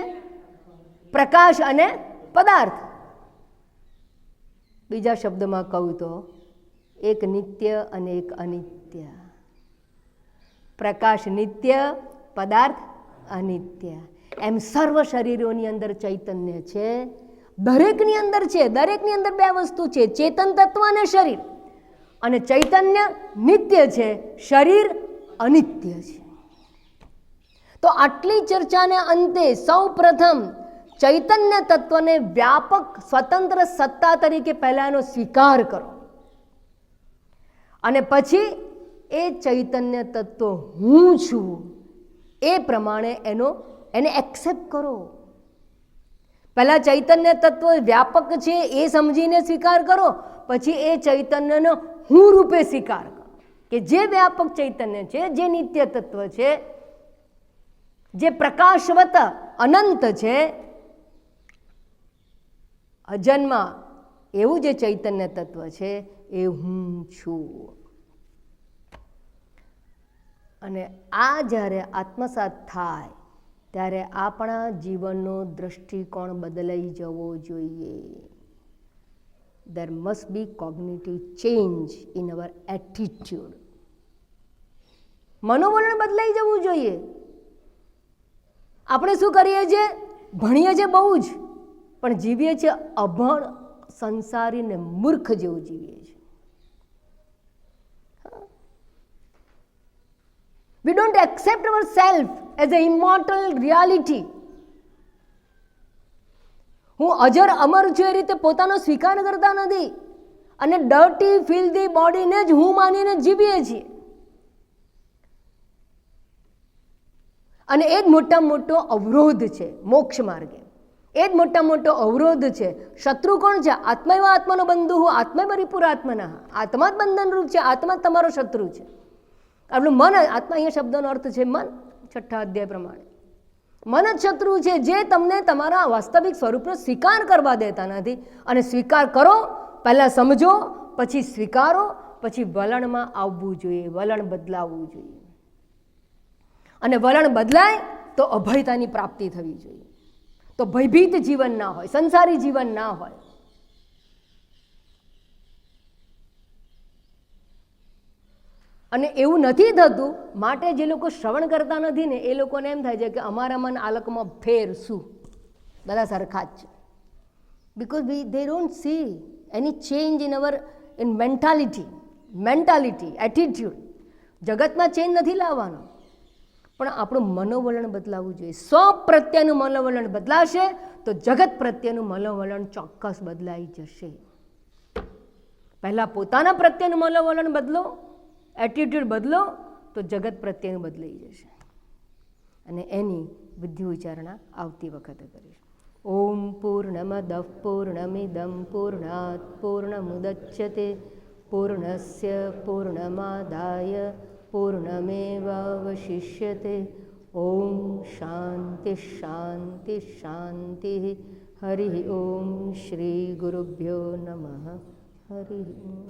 Speaker 1: પ્રકાશ અને પદાર્થ. બીજા શબ્દમાં કહું તો એક નિત્ય અને એક અનિત્ય. પ્રકાશ નિત્ય, પદાર્થ અનિત્ય. એમ સર્વ શરીરોની અંદર ચૈતન્ય છે, દરેકની અંદર છે. દરેકની અંદર બે વસ્તુ છે, ચેતન તત્વ અને શરીર. અને ચૈતન્ય નિત્ય છે, શરીર અનિત્ય છે. તો આટલી ચર્ચાને અંતે સૌ પ્રથમ ચૈતન્ય તત્વને વ્યાપક સ્વતંત્ર સત્તા તરીકે પહેલા એનો સ્વીકાર કરો, અને પછી એ ચૈતન્ય તત્વ હું છું એ પ્રમાણે એને એક્સેપ્ટ કરો. પહેલા ચૈતન્ય તત્વ વ્યાપક છે એ સમજીને સ્વીકાર કરો, પછી એ ચૈતન્યનો હું રૂપે સ્વીકાર કરો કે જે વ્યાપક ચૈતન્ય છે, જે નિત્ય તત્વ છે, જે પ્રકાશવત અનંત છે, અજન્મા એવું જે ચૈતન્ય તત્વ છે એ હું છું. અને આ જ્યારે આત્મસાત થાય ત્યારે આપણા જીવનનો દૃષ્ટિકોણ બદલાઈ જવો જોઈએ. There must be cognitive change in our attitude. મનોવલણ બદલાઈ જવું જોઈએ. આપણે શું કરીએ છીએ? ભણીએ છીએ બહુ જ, પણ જીવીએ છીએ અભણ, સંસારી ને મૂર્ખ જેવું જીવીએ છીએ. We don't accept ourselves as an immortal reality. હું અજર અમર છું એ રીતે પોતાનો સ્વીકાર કરતા નથી, અને ડર્ટી ફિલ્ધી બોડીને જ હું માનીને જીવીએ છીએ. અને એ જ મોટામાં મોટો અવરોધ છે મોક્ષ માર્ગે. એ જ મોટામાં મોટો અવરોધ છે. શત્રુ કોણ છે? આત્મા એવા આત્માનો બંધુ હું, આત્મા પરિપૂર્ણાત્મના. આત્મા જ બંધનરૂપ છે, આત્મા જ તમારો શત્રુ છે. આપણું મન, આત્મા અહીંયા શબ્દનો અર્થ છે મન, 6ઠ્ઠા અધ્યાય પ્રમાણે. મન જ શત્રુ છે, જે તમને તમારા વાસ્તવિક સ્વરૂપનો સ્વીકાર કરવા દેતા નથી. અને સ્વીકાર કરો, પહેલાં સમજો, પછી સ્વીકારો, પછી વલણમાં આવવું જોઈએ, વલણ બદલાવવું જોઈએ. અને વલણ બદલાય તો અભયતાની પ્રાપ્તિ થવી જોઈએ. તો ભયભીત જીવન ના હોય, સંસારી જીવન ના હોય. અને એવું નથી થતું, માટે જે લોકો શ્રવણ કરતા નથી ને એ લોકોને એમ થાય છે કે અમારા મન આલકમાં ફેર શું, બધા સરખા જ છે. Because they don't see any change in mentality, attitude. જગતમાં ચેન્જ નથી લાવવાનો, પણ આપણું મનોવલણ બદલાવવું જોઈએ. સ્વ પ્રત્યેનું મનોવલણ બદલાશે તો જગત પ્રત્યેનું મનોવલણ ચોક્કસ બદલાઈ જશે. પહેલાં પોતાના પ્રત્યેનું મનોવલણ બદલો, એટીટ્યુડ બદલો, તો જગત પ્રત્યેનું બદલાઈ જશે. અને એની બુદ્ધિ વિચારણા આવતી વખતે કરીશ. ઓમ પૂર્ણમદ પૂર્ણમિદમ પૂર્ણાત પૂર્ણમુદચ્યતે પૂર્ણસ્ય પૂર્ણમાદાય પૂર્ણમેવાવશિષ્યતે. ઓમ શાંતિ શાંતિ શાંતિ. હરિ ઓમ શ્રી ગુરુભ્યો નમઃ. હરિ ઓમ.